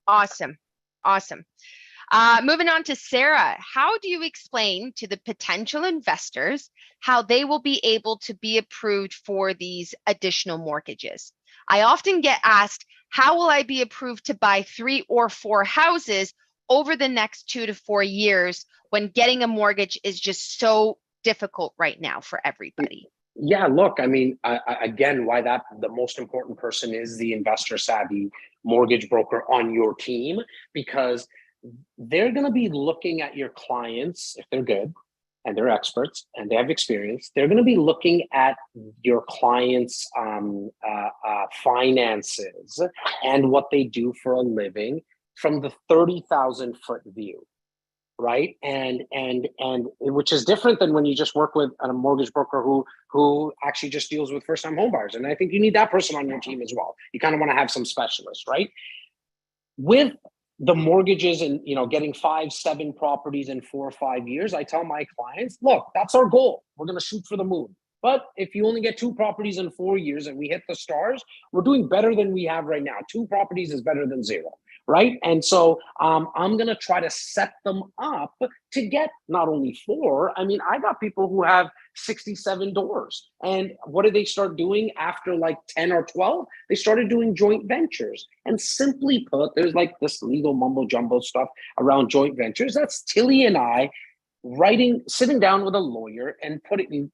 Awesome. Moving on to Sarah, how do you explain to the potential investors how they will be able to be approved for these additional mortgages? I often get asked, how will I be approved to buy 3 or 4 houses over the next 2 to 4 years when getting a mortgage is just so difficult right now for everybody? Yeah, look, I mean, again, why that the most important person is the investor savvy mortgage broker on your team, because they're going to be looking at your clients if they're good and they're experts and they have experience. They're going to be looking at your clients' finances and what they do for a living from the 30,000 foot view, right? And which is different than when you just work with a mortgage broker who actually just deals with first time home buyers. And I think you need that person on your team as well. You kind of want to have some specialists, right? With the mortgages and getting 5-7 properties in 4 or 5 years, I tell my clients, look, that's our goal. We're going to shoot for the moon. But if you only get 2 properties in 4 years and we hit the stars, we're doing better than we have right now. 2 properties is better than 0, right? And so I'm going to try to set them up to get not only 4. I mean, I got people who have 67 doors. And what did they start doing after like 10 or 12? They started doing joint ventures. And simply put, there's like this legal mumbo jumbo stuff around joint ventures. That's Tilly and I sitting down with a lawyer and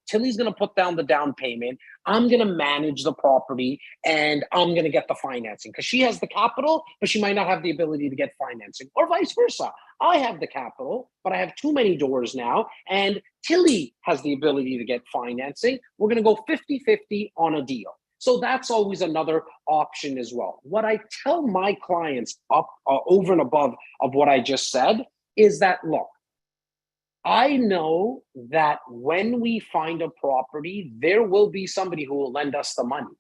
Tilly's going to put down the down payment. I'm going to manage the property and I'm going to get the financing because she has the capital, but she might not have the ability to get financing, or vice versa. I have the capital, but I have too many doors now, and Tilly has the ability to get financing. We're going to go 50-50 on a deal. So that's always another option as well. What I tell my clients over and above of what I just said is that, look, I know that when we find a property, there will be somebody who will lend us the money.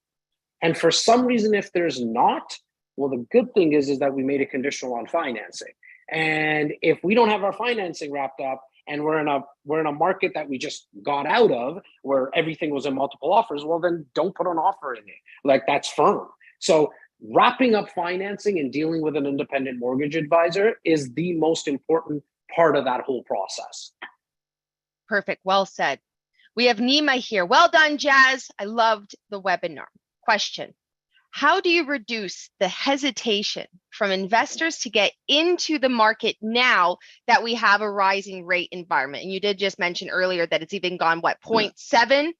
And for some reason, if there's not, well, the good thing is that we made it conditional on financing. And if we don't have our financing wrapped up and we're in a market that we just got out of where everything was in multiple offers, well, then don't put an offer in it. Like, that's firm. So wrapping up financing and dealing with an independent mortgage advisor is the most important part of that whole process. Perfect. Well said. We have Nima here. Well done, Jazz. I loved the webinar. Question: how do you reduce the hesitation from investors to get into the market now that we have a rising rate environment? And you did just mention earlier that it's even gone, what, 0.7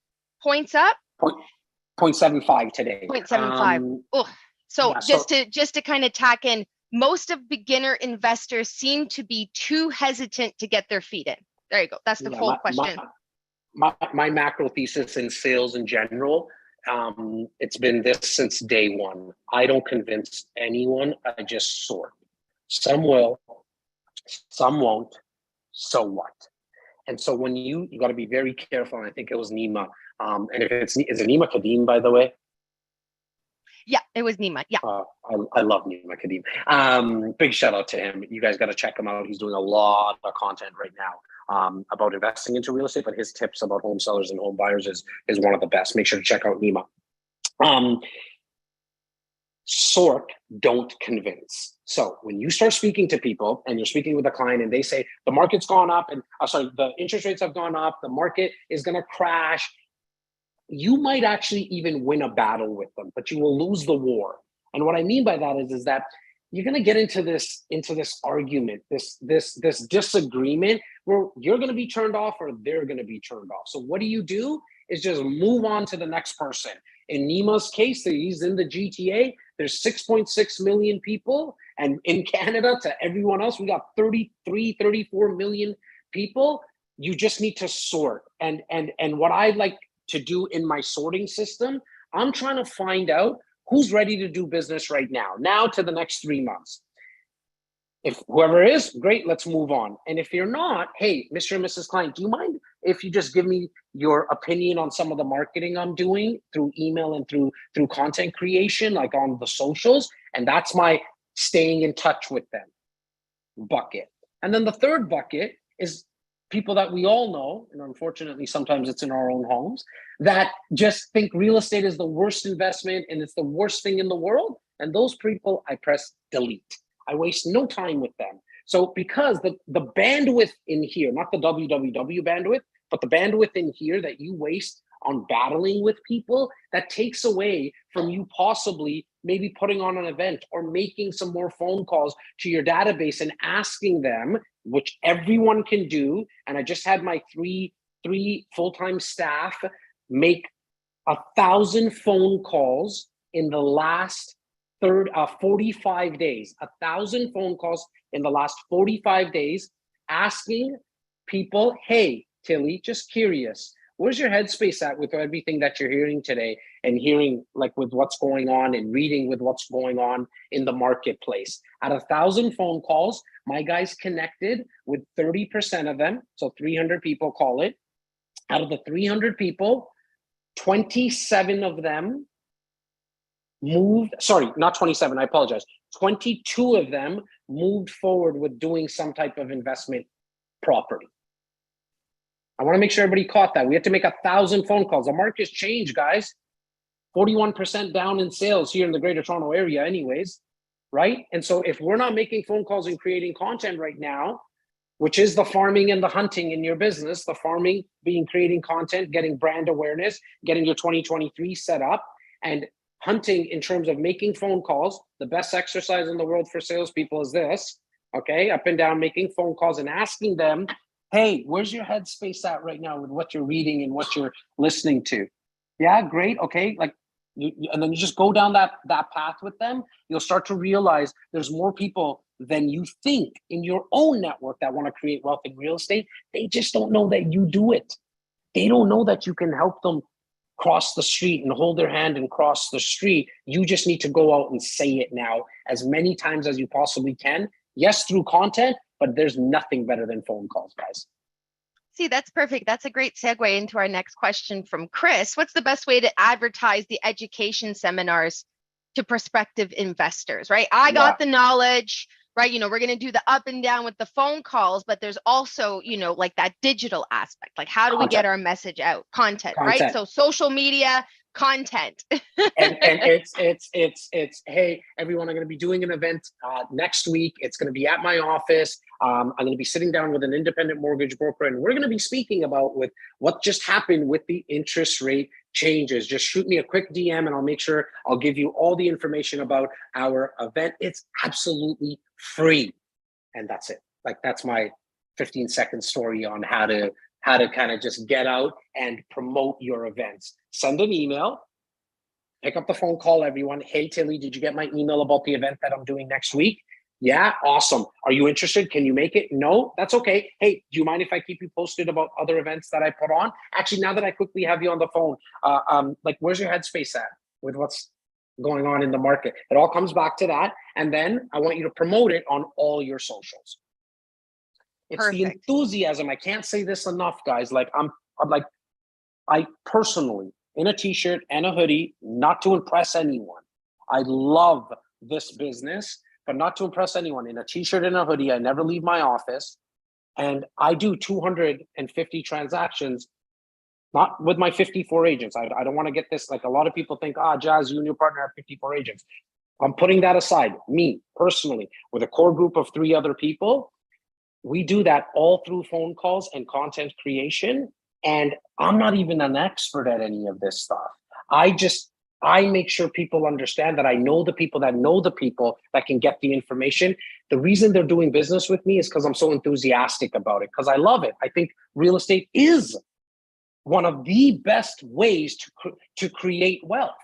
points up? 0.75 today. 0.75. So yeah, just to kind of tack in, most of beginner investors seem to be too hesitant to get their feet in. There you go. That's the whole question. My macro thesis in sales in general, it's been this since day one. I don't convince anyone. I just sort. Some will, some won't. So what? And so when you got to be very careful. And I think it was Nima. And if is it Nima Kadim, by the way? Yeah, it was Nima. Yeah. I love Nima Kadim. Big shout out to him. You guys got to check him out. He's doing a lot of content right now about investing into real estate, but his tips about home sellers and home buyers is one of the best. Make sure to check out Nima. Sort, don't convince. So when you start speaking to people and you're speaking with a client and they say the market's gone up and the interest rates have gone up, the market is going to crash, you might actually even win a battle with them, but you will lose the war. And what I mean by that is that you're going to get into this argument, this disagreement where you're going to be turned off or they're going to be turned off. So what do? Is just move on to the next person. In Nima's case, he's in the GTA. There's 6.6 million people. And in Canada, to everyone else, we got 33, 34 million people. You just need to sort. And what I like to do in my sorting system, I'm trying to find out who's ready to do business right now to the next 3 months. If whoever is, great, let's move on. And if you're not, hey, Mr. and Mrs. Client, do you mind if you just give me your opinion on some of the marketing I'm doing through email and through content creation, like on the socials? And that's my staying in touch with them bucket. And then the third bucket is people that we all know, and unfortunately sometimes it's in our own homes, that just think real estate is the worst investment and it's the worst thing in the world. And those people, I press delete. I waste no time with them. So because the bandwidth in here, not the www bandwidth, but the bandwidth in here that you waste on battling with people, that takes away from you possibly maybe putting on an event or making some more phone calls to your database and asking them, which everyone can do. And I just had my three full-time staff make 1,000 phone calls in the last 45 days, 1,000 phone calls in the last 45 days, asking people, hey, Tilly, just curious, where's your headspace at with everything that you're hearing today and hearing like with what's going on and reading with what's going on in the marketplace? At 1,000 phone calls, my guys connected with 30% of them. So 300 people call it. Out of the 300 people, 27 of them moved, sorry, not 27, I apologize. 22 of them moved forward with doing some type of investment property. I want to make sure everybody caught that. We had to make 1,000 phone calls. The market's changed, guys. 41% down in sales here in the Greater Toronto area anyways, right? And so if we're not making phone calls and creating content right now, which is the farming and the hunting in your business, the farming being creating content, getting brand awareness, getting your 2023 set up, and hunting in terms of making phone calls. The best exercise in the world for salespeople is this, okay? Up and down, making phone calls and asking them, hey, where's your headspace at right now with what you're reading and what you're listening to? Yeah, great, okay. Like, and then you just go down that path with them. You'll start to realize there's more people than you think in your own network that want to create wealth in real estate. They just don't know that you do it. They don't know that you can help them cross the street and hold their hand and cross the street. You just need to go out and say it now as many times as you possibly can. Yes, through content, but there's nothing better than phone calls, guys. See, that's perfect. That's a great segue into our next question from Chris. What's the best way to advertise the education seminars to prospective investors, right? I got the knowledge, right? You know, we're going to do the up and down with the phone calls, but there's also, you know, like that digital aspect. Like, how do we get our message out? Content, right? So social media, content. and it's hey, everyone, I'm going to be doing an event next week. It's going to be at my office. I'm going to be sitting down with an independent mortgage broker, and we're going to be speaking about with what just happened with the interest rate changes. Just shoot me a quick DM and I'll make sure I'll give you all the information about our event. It's absolutely free. And that's it. Like, that's my 15-second story on how to kind of just get out and promote your events. Send an email, pick up the phone, call everyone. Hey, Tilly, did you get my email about the event that I'm doing next week? Yeah, awesome. Are you interested? Can you make it? No, that's okay. Hey, do you mind if I keep you posted about other events that I put on? Actually, now that I quickly have you on the phone, like, where's your headspace at with what's going on in the market? It all comes back to that. And then I want you to promote it on all your socials. It's the enthusiasm. I can't say this enough, guys. Like, I'm like, I personally, in a t-shirt and a hoodie, not to impress anyone. I love this business, but not to impress anyone. In a t-shirt and a hoodie, I never leave my office. And I do 250 transactions, not with my 54 agents. I don't want to get this, like, a lot of people think, Jazz, you and your partner have 54 agents. I'm putting that aside. Me, personally, with a core group of 3 other people, we do that all through phone calls and content creation. And I'm not even an expert at any of this stuff. I make sure people understand that I know the people that can get the information. The reason they're doing business with me is because I'm so enthusiastic about it, because I love it. I think real estate is one of the best ways to create wealth.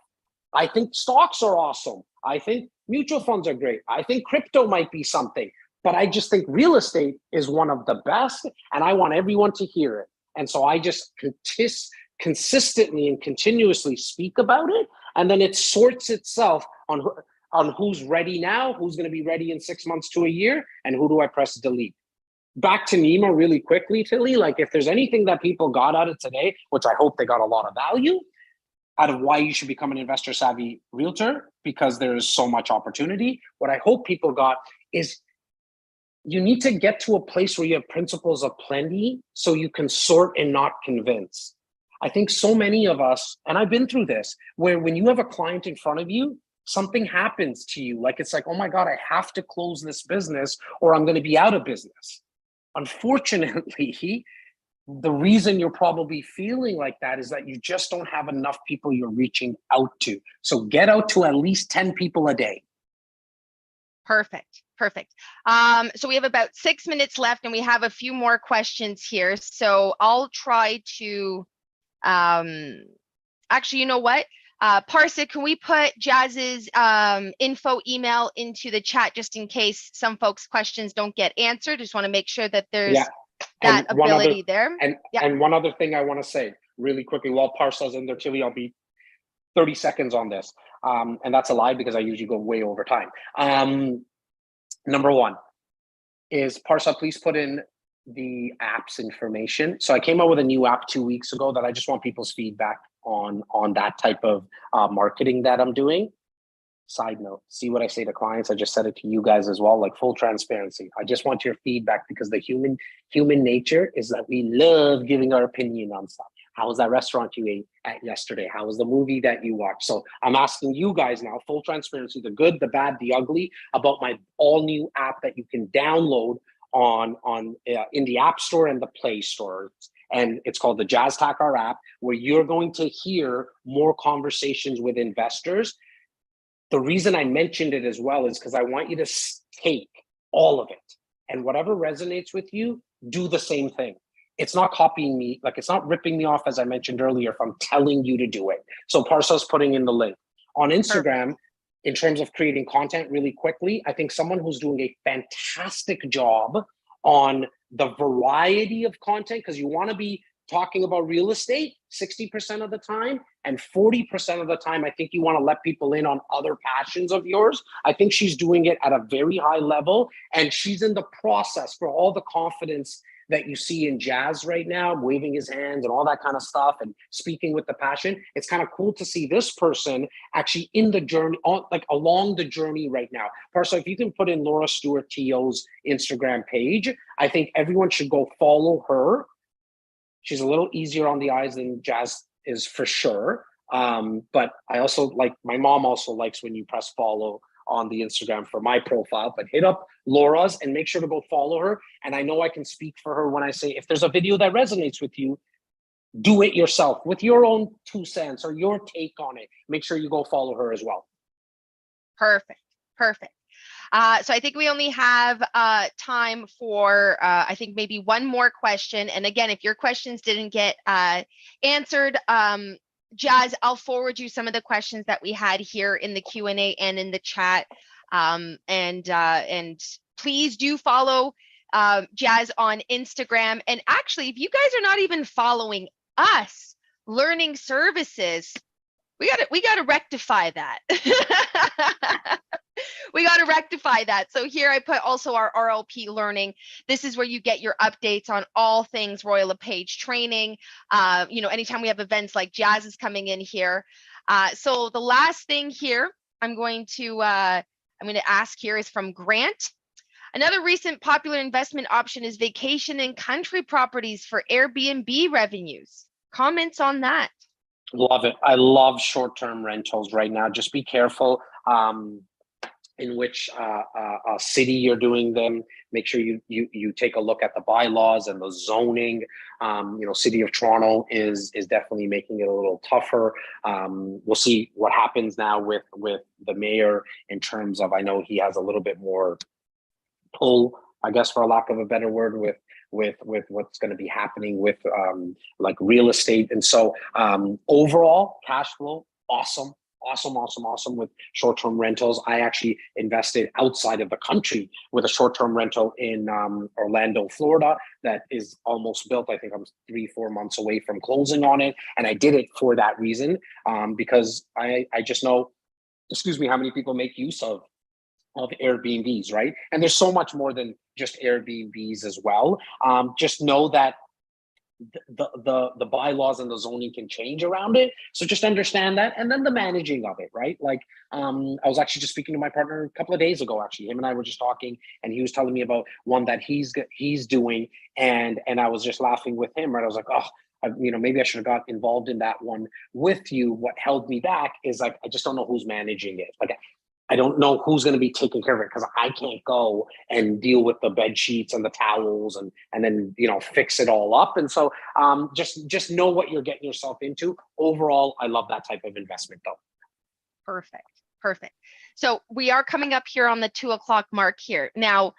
I think stocks are awesome. I think mutual funds are great. I think crypto might be something. But I just think real estate is one of the best, and I want everyone to hear it. And so I just consistently and continuously speak about it, and then it sorts itself on who's ready now, who's going to be ready in 6 months to a year, and who do I press delete. Back to Nemo really quickly, Tilly. Like, if there's anything that people got out of today, which I hope they got a lot of value out of why you should become an investor savvy realtor, because there is so much opportunity. What I hope people got is, you need to get to a place where you have principles of plenty so you can sort and not convince. I think so many of us, and I've been through this, where when you have a client in front of you, something happens to you. Like, it's like, oh my God, I have to close this business or I'm going to be out of business. Unfortunately, the reason you're probably feeling like that is that you just don't have enough people you're reaching out to. So get out to at least 10 people a day. Perfect. So we have about 6 minutes left and we have a few more questions here. So I'll try to, actually, you know what? Parsa, can we put Jazz's info email into the chat just in case some folks' questions don't get answered? Just want to make sure that there's that ability there. And one other thing I want to say really quickly while Parsa's in there, Tilly, I'll be 30 seconds on this. And that's a lie because I usually go way over time. Number one is, Parsa, please put in the app's information. So I came out with a new app 2 weeks ago that I just want people's feedback on that type of marketing that I'm doing. Side note, see what I say to clients, I just said it to you guys as well, like full transparency. I just want your feedback because the human nature is that we love giving our opinion on stuff. How was that restaurant you ate at yesterday? How was the movie that you watched? So I'm asking you guys now, full transparency, the good, the bad, the ugly, about my all new app that you can download on in the App Store and the Play Store. And it's called the Jazz Takhar app, where you're going to hear more conversations with investors. The reason I mentioned it as well is because I want you to take all of it, and whatever resonates with you, do the same thing. It's not copying me, like it's not ripping me off, as I mentioned earlier, if I'm telling you to do it. So Parsa's putting in the link. On Instagram, in terms of creating content really quickly, I think someone who's doing a fantastic job on the variety of content, because you want to be talking about real estate 60% of the time, and 40% of the time, I think you want to let people in on other passions of yours. I think she's doing it at a very high level, and she's in the process for all the confidence that you see in Jazz right now, waving his hands and all that kind of stuff and speaking with the passion. It's kind of cool to see this person actually in the journey, like along the journey right now. Parsa, if you can put in Laura Stewart T.O.'s Instagram page, I think everyone should go follow her. She's a little easier on the eyes than Jazz is for sure. But I also like, my mom also likes when you press follow on the Instagram for my profile, but hit up Laura's and make sure to go follow her. And I know I can speak for her when I say, if there's a video that resonates with you, do it yourself with your own 2 cents or your take on it. Make sure you go follow her as well. Perfect. So I think we only have time for, I think maybe one more question. And again, if your questions didn't get answered, Jazz, I'll forward you some of the questions that we had here in the Q&A and in the chat. And please do follow Jazz on Instagram. And actually, if you guys are not even following us, Learning Services, we got to rectify that. We got to rectify that. So here I put also our RLP Learning. This is where you get your updates on all things Royal LePage training. Anytime we have events like Jazz is coming in here. So the last thing here I'm going to ask here is from Grant. Another recent popular investment option is vacation and country properties for Airbnb revenues. Comments on that? Love it. I love short-term rentals right now. Just be careful in which city you're doing them. Make sure you take a look at the bylaws and the zoning. City of Toronto is definitely making it a little tougher. We'll see what happens now with the mayor in terms of, I know he has a little bit more pull, I guess, for a lack of a better word, with what's going to be happening with like real estate. And so overall cash flow, awesome with short-term rentals. I actually invested outside of the country with a short-term rental in Orlando, Florida, that is almost built. I think I'm 3-4 months away from closing on it. And I did it for that reason, because I just know, how many people make use of Airbnbs, right? And there's so much more than just Airbnbs as well. Just know that the bylaws and the zoning can change around it. So just understand that. And then the managing of it, right? Like, I was actually just speaking to my partner a couple of days ago, actually. Him and I were just talking, and he was telling me about one that he's doing. And I was just laughing with him, right? I was like, oh, maybe I should have got involved in that one with you. What held me back is like, I just don't know who's managing it. Like, I don't know who's going to be taking care of it because I can't go and deal with the bed sheets and the towels and then, fix it all up. And so just know what you're getting yourself into. Overall, I love that type of investment though. Perfect. So we are coming up here on the 2:00 mark here. Now,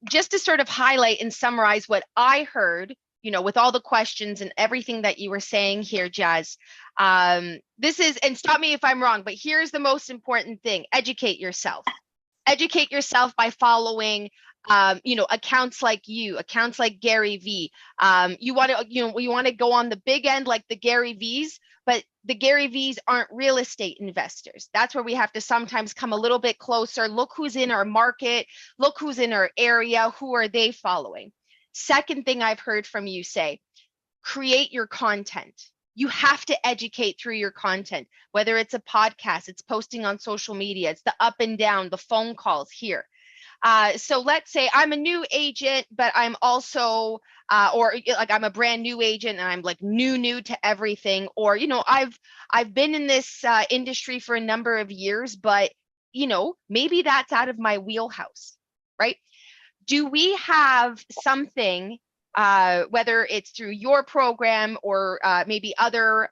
just to sort of highlight and summarize what I heard, with all the questions and everything that you were saying here, Jazz, this is, and stop me if I'm wrong, but here's the most important thing: educate yourself. Educate yourself by following, accounts like you, accounts like Gary V. You want to go on the big end like the Gary V's, but the Gary V's aren't real estate investors. That's where we have to sometimes come a little bit closer. Look who's in our market. Look who's in our area. Who are they following? Second thing I've heard from you say, create your content. You have to educate through your content, whether it's a podcast, it's posting on social media, it's the up and down, the phone calls here. So let's say I'm a new agent, but I'm also, or like I'm a brand new agent and I'm like new to everything. Or, I've been in this industry for a number of years, but, maybe that's out of my wheelhouse, right? Do we have something, whether it's through your program or maybe other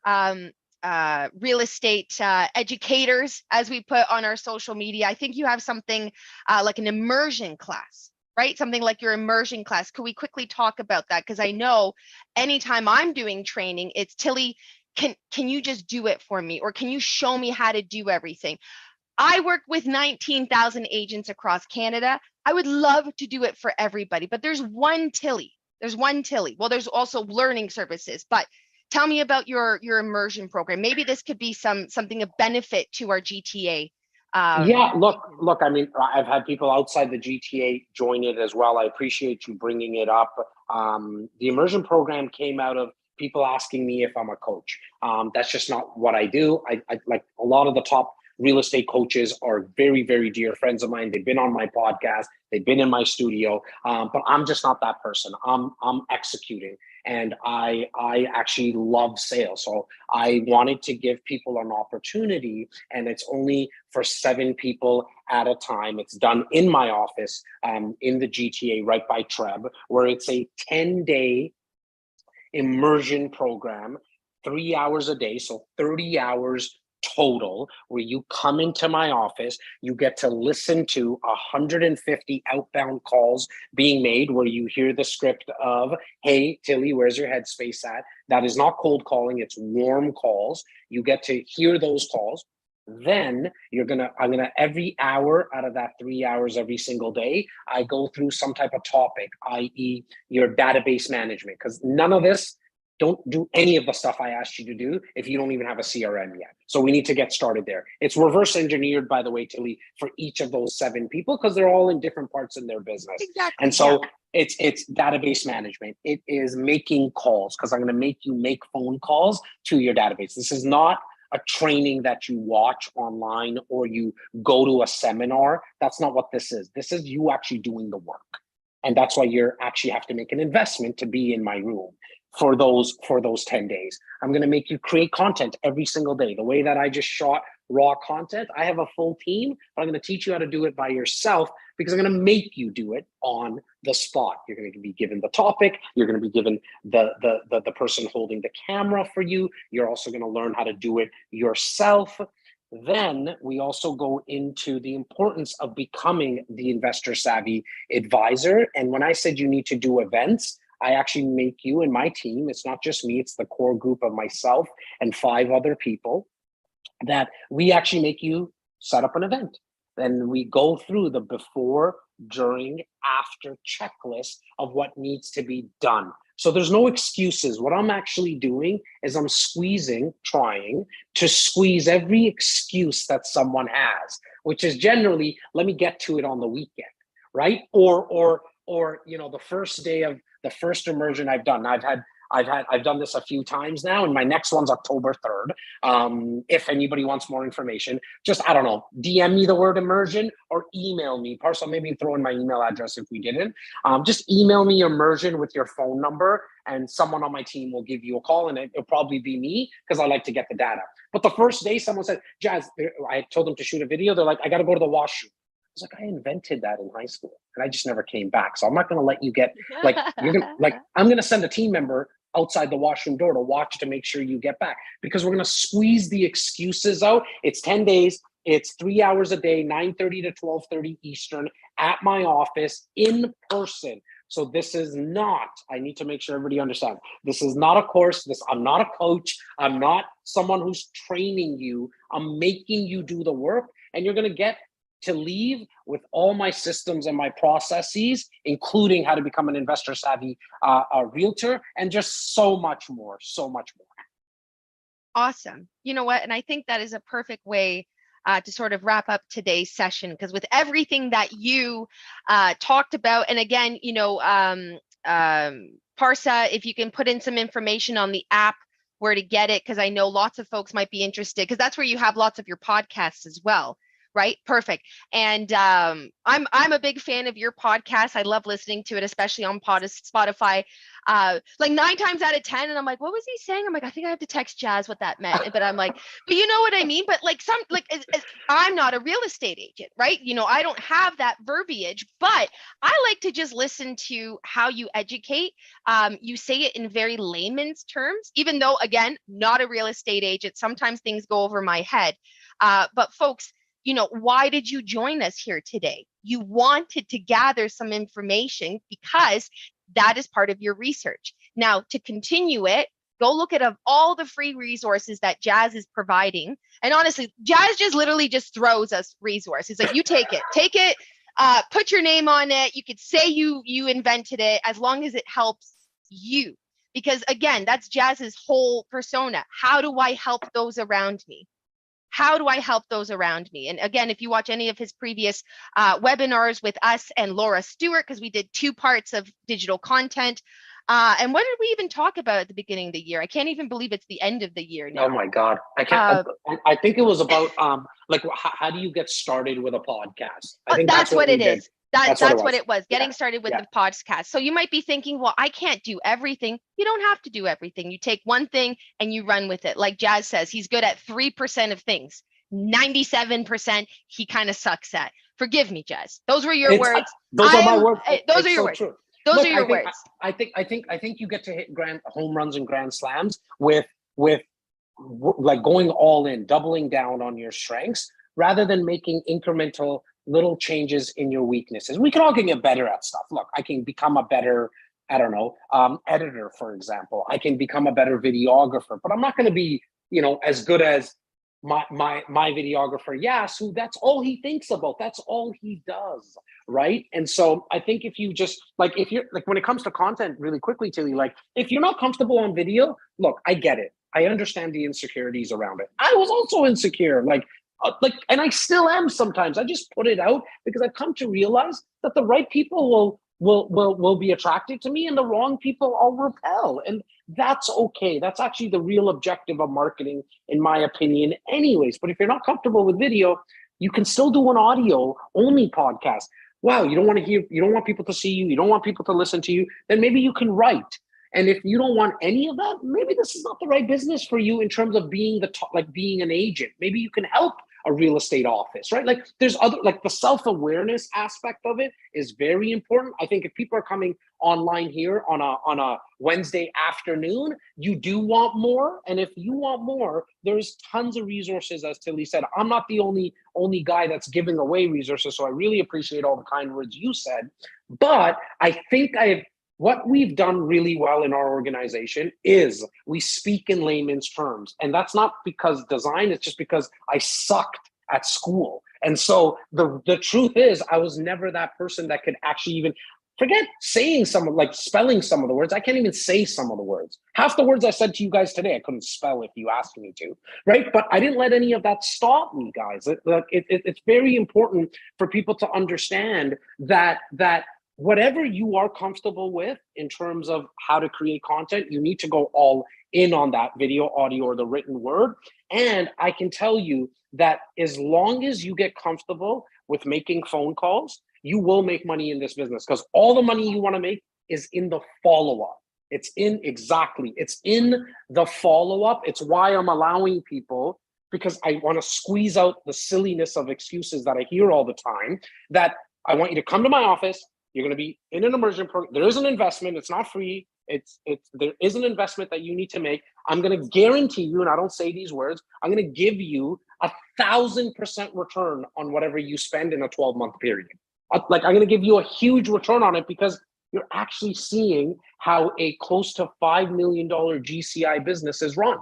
real estate educators, as we put on our social media? I think you have something like an immersion class, right? Something like your immersion class. Could we quickly talk about that? Because I know anytime I'm doing training, it's Tilly, can you just do it for me? Or can you show me how to do everything? I work with 19,000 agents across Canada. I would love to do it for everybody, but there's one Tilly. There's one Tilly. Well, there's also learning services, but tell me about your immersion program. Maybe this could be something of benefit to our GTA. Yeah, look, I mean, I've had people outside the GTA join it as well. I appreciate you bringing it up. The immersion program came out of people asking me if I'm a coach. That's just not what I do. I like a lot of the top real estate coaches are very, very dear friends of mine. They've been on my podcast. They've been in my studio, but I'm just not that person. I'm executing, and I actually love sales. So I wanted to give people an opportunity, and it's only for 7 people at a time. It's done in my office, in the GTA right by Treb, where it's a 10-day immersion program, 3 hours a day, so 30 hours total, where you come into my office, you get to listen to 150 outbound calls being made, where you hear the script of, hey, Tilly, where's your headspace at? That is not cold calling, it's warm calls. You get to hear those calls. Then I'm gonna every hour out of that 3 hours every single day, I go through some type of topic, i.e. your database management, because none of this, don't do any of the stuff I asked you to do if you don't even have a CRM yet. So we need to get started there. It's reverse engineered, by the way, Tilly, for each of those 7 people, because they're all in different parts in their business. Exactly. And so it's database management. It is making calls, because I'm going to make you make phone calls to your database. This is not a training that you watch online or you go to a seminar. That's not what this is. This is you actually doing the work. And that's why you actually have to make an investment to be in my room for those 10 days. I'm going to make you create content every single day. The way that I just shot raw content, I have a full team, but I'm going to teach you how to do it by yourself, because I'm going to make you do it on the spot. You're going to be given the topic. You're going to be given the person holding the camera for you. You're also going to learn how to do it yourself. Then we also go into the importance of becoming the investor savvy advisor. And when I said you need to do events, I actually make you and my team, it's not just me, it's the core group of myself and 5 other people, that we actually make you set up an event. Then we go through the before, during, after checklist of what needs to be done. So there's no excuses. What I'm actually doing is I'm trying to squeeze every excuse that someone has, which is generally, let me get to it on the weekend, right? Or the first day of the first immersion I've done. I've had I've done this a few times now, and my next one's October 3rd. If anybody wants more information, just, I don't know, DM me the word immersion or email me. Parcel, maybe throw in my email address if we didn't. Just email me immersion with your phone number, and someone on my team will give you a call, and it'll probably be me because I like to get the data. But the first day someone said, Jazz, I told them to shoot a video. They're like, I got to go to the washroom. I was like, I invented that in high school and I just never came back. So I'm not going to let you get like, I'm going to send a team member outside the washroom door to watch to make sure you get back, because we're going to squeeze the excuses out. It's 10 days. It's 3 hours a day, 9:30 to 12:30 Eastern at my office in person. So this is not, I need to make sure everybody understands, this is not a course. I'm not a coach. I'm not someone who's training you. I'm making you do the work, and you're going to get to leave with all my systems and my processes, including how to become an investor savvy realtor, and just so much more, so much more. Awesome. You know what? And I think that is a perfect way to sort of wrap up today's session, because with everything that you talked about, and again, you know, Parsa, if you can put in some information on the app, where to get it, because I know lots of folks might be interested, because that's where you have lots of your podcasts as well. Right? Perfect. And I'm a big fan of your podcast. I love listening to it, especially on Spotify. Like 9 times out of 10, and I'm like, what was he saying? I'm like, I think I have to text Jazz what that meant. But I'm like, but you know what I mean? But like I'm not a real estate agent, right? You know, I don't have that verbiage, but I like to just listen to how you educate. You say it in very layman's terms, even though, again, not a real estate agent. Sometimes things go over my head. But folks, you know, why did you join us here today? You wanted to gather some information because that is part of your research. Now, to continue it, go look at all the free resources that Jazz is providing. And honestly, Jazz just literally just throws us resources. Like, you take it, put your name on it. You could say you invented it, as long as it helps you. Because again, that's Jazz's whole persona. How do I help those around me? How do I help those around me? And again, if you watch any of his previous webinars with us and Laura Stewart, because we did 2 parts of digital content. And what did we even talk about at the beginning of the year? I can't even believe it's the end of the year now. Oh my God. I can't. I think it was about like, how do you get started with a podcast? I think that's what it is. That's what it was. Getting started with the podcast. So you might be thinking, well, I can't do everything. You don't have to do everything. You take one thing and you run with it. Like Jazz says, he's good at 3% of things. 97% he kind of sucks at. Forgive me, Jazz. Those were your words. Those are my words. Those are your words. Those are your words. I think you get to hit home runs and grand slams with like going all in, doubling down on your strengths, rather than making incremental little changes in your weaknesses. We can all get better at stuff. Look, I can become a better, I don't know, editor, for example. I can become a better videographer, but I'm not going to be, you know, as good as my videographer, Yas, who that's all he thinks about. That's all he does, right? And so I think if you just, like, if you're, like, when it comes to content, really quickly, Tilly, like, if you're not comfortable on video, look, I get it. I understand the insecurities around it. I was also insecure, and I still am sometimes. I just put it out because I've come to realize that the right people will be attracted to me, and the wrong people I'll repel. And that's okay. That's actually the real objective of marketing, in my opinion, anyways. But if you're not comfortable with video, you can still do an audio only podcast. Wow, you don't want to hear, you don't want people to see you, you don't want people to listen to you, then maybe you can write. And if you don't want any of that, maybe this is not the right business for you in terms of being being an agent. Maybe you can help a real estate office, right? Like, there's other, like, the self-awareness aspect of it is very important. I think if people are coming online here on a Wednesday afternoon, you do want more. And if you want more, there's tons of resources. As Tilly said, I'm not the only guy that's giving away resources. So I really appreciate all the kind words you said. But I think what we've done really well in our organization is we speak in layman's terms. And that's not because design, it's just because I sucked at school. And so the truth is, I was never that person that could actually even forget saying spelling some of the words. I can't even say some of the words. Half the words I said to you guys today, I couldn't spell if you asked me to, right? But I didn't let any of that stop me, guys. It's very important for people to understand that whatever you are comfortable with in terms of how to create content, you need to go all in on that video, audio, or the written word. And I can tell you that as long as you get comfortable with making phone calls, you will make money in this business, because all the money you want to make is in the follow-up. It's in the follow-up. It's why I'm allowing people, because I want to squeeze out the silliness of excuses that I hear all the time, that I want you to come to my office. You're going to be in an immersion program. There is an investment. It's not free. There is an investment that you need to make. I'm going to guarantee you, and I don't say these words, I'm going to give you 1,000% return on whatever you spend in a 12-month period. Like, I'm going to give you a huge return on it, because you're actually seeing how a close to $5 million GCI business is run.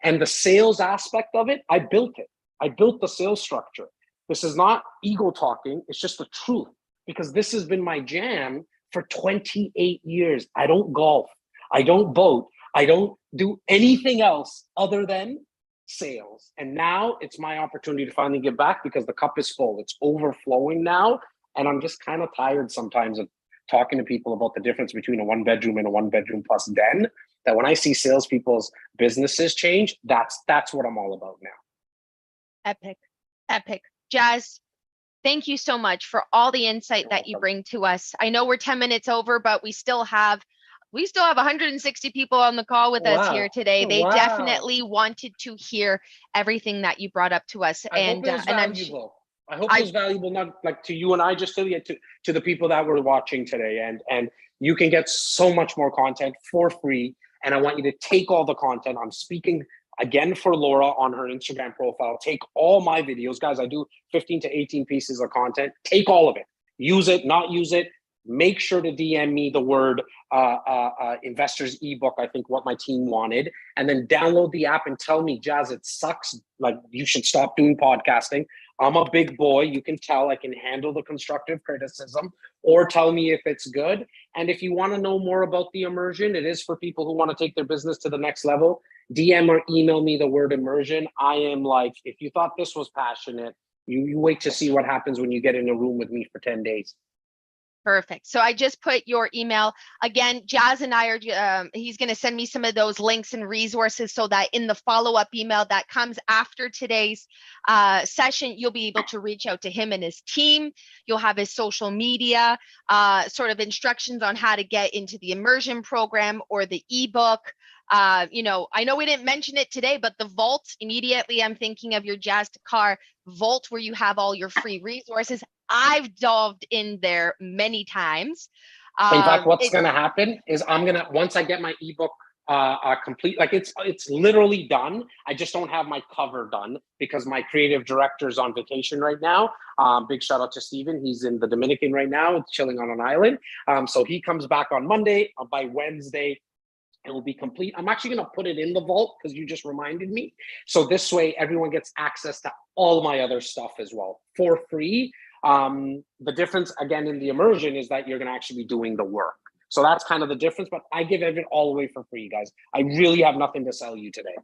And the sales aspect of it, I built it. I built the sales structure. This is not ego talking. It's just the truth, because this has been my jam for 28 years. I don't golf. I don't boat. I don't do anything else other than sales. And now it's my opportunity to finally give back, because the cup is full. It's overflowing now. And I'm just kind of tired sometimes of talking to people about the difference between a 1-bedroom and a 1-bedroom plus den. That when I see salespeople's businesses change, that's what I'm all about now. Epic. Jas, thank you so much for all the insight that you bring to us. I know we're 10 minutes over, but we still have 160 people on the call with us here today. They definitely wanted to hear everything that you brought up to us. I hope it was valuable. I hope it was valuable, not like to you and I, just to the people that were watching today. And you can get so much more content for free. And I want you to take all the content. I'm speaking again for Laura on her Instagram profile. Take all my videos. Guys, I do 15 to 18 pieces of content. Take all of it. Use it, not use it. Make sure to DM me the word investors ebook, I think what my team wanted. And then download the app and tell me, Jas, it sucks. Like, you should stop doing podcasting. I'm a big boy. You can tell I can handle the constructive criticism, or tell me if it's good. And if you want to know more about the immersion, it is for people who want to take their business to the next level. DM or email me the word immersion. I am like, if you thought this was passionate, you wait to see what happens when you get in a room with me for 10 days. Perfect. So I just put your email again. Jas and I are, he's going to send me some of those links and resources, so that in the follow-up email that comes after today's session, you'll be able to reach out to him and his team. You'll have his social media, sort of instructions on how to get into the immersion program or the ebook. I know we didn't mention it today, but the vault, immediately I'm thinking of your Jas Takhar vault, where you have all your free resources. I've delved in there many times. In fact, what's going to happen is once I get my ebook complete, like it's literally done. I just don't have my cover done because my creative director's on vacation right now. Big shout out to Steven. He's in the Dominican right now, chilling on an island. So he comes back on Monday. By Wednesday, it will be complete. I'm actually going to put it in the vault because you just reminded me. So this way, everyone gets access to all my other stuff as well for free. The difference, again, in the immersion is that you're going to actually be doing the work. So that's kind of the difference, but I give it all away for free, guys. I really have nothing to sell you today.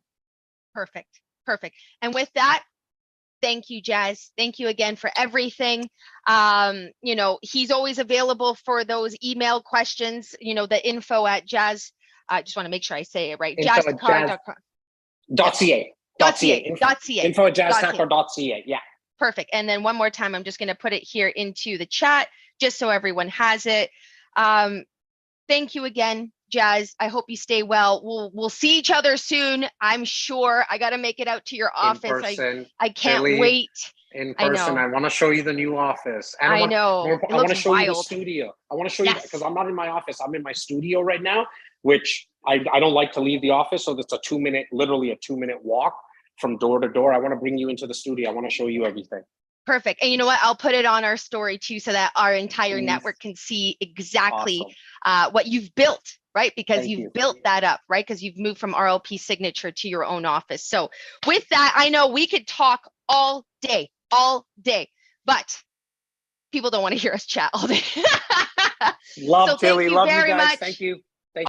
Perfect. And with that, thank you, Jas. Thank you again for everything. He's always available for those email questions, the info at Jas. I just want to make sure I say it right. JasTakhar.com. .ca. Info at JasTakhar.ca. Yeah. Perfect. And then one more time, I'm just going to put it here into the chat just so everyone has it. Thank you again, Jas. I hope you stay well. We'll see each other soon, I'm sure. I got to make it out to your office. I can't wait. In person. I want to show you the new office. And I know. I want to show you the studio. I want to show you, because I'm not in my office. I'm in my studio right now, which I don't like to leave the office. So it's literally a 2-minute walk from door to door. I want to bring you into the studio. I want to show you everything. Perfect. And you know what? I'll put it on our story too, so that our entire network can see exactly what you've built, right? Because you've built that up, right? Because you've moved from RLP signature to your own office. So with that, I know we could talk all day, but people don't want to hear us chat all day. Love, Tilly. Love you guys. Thank you.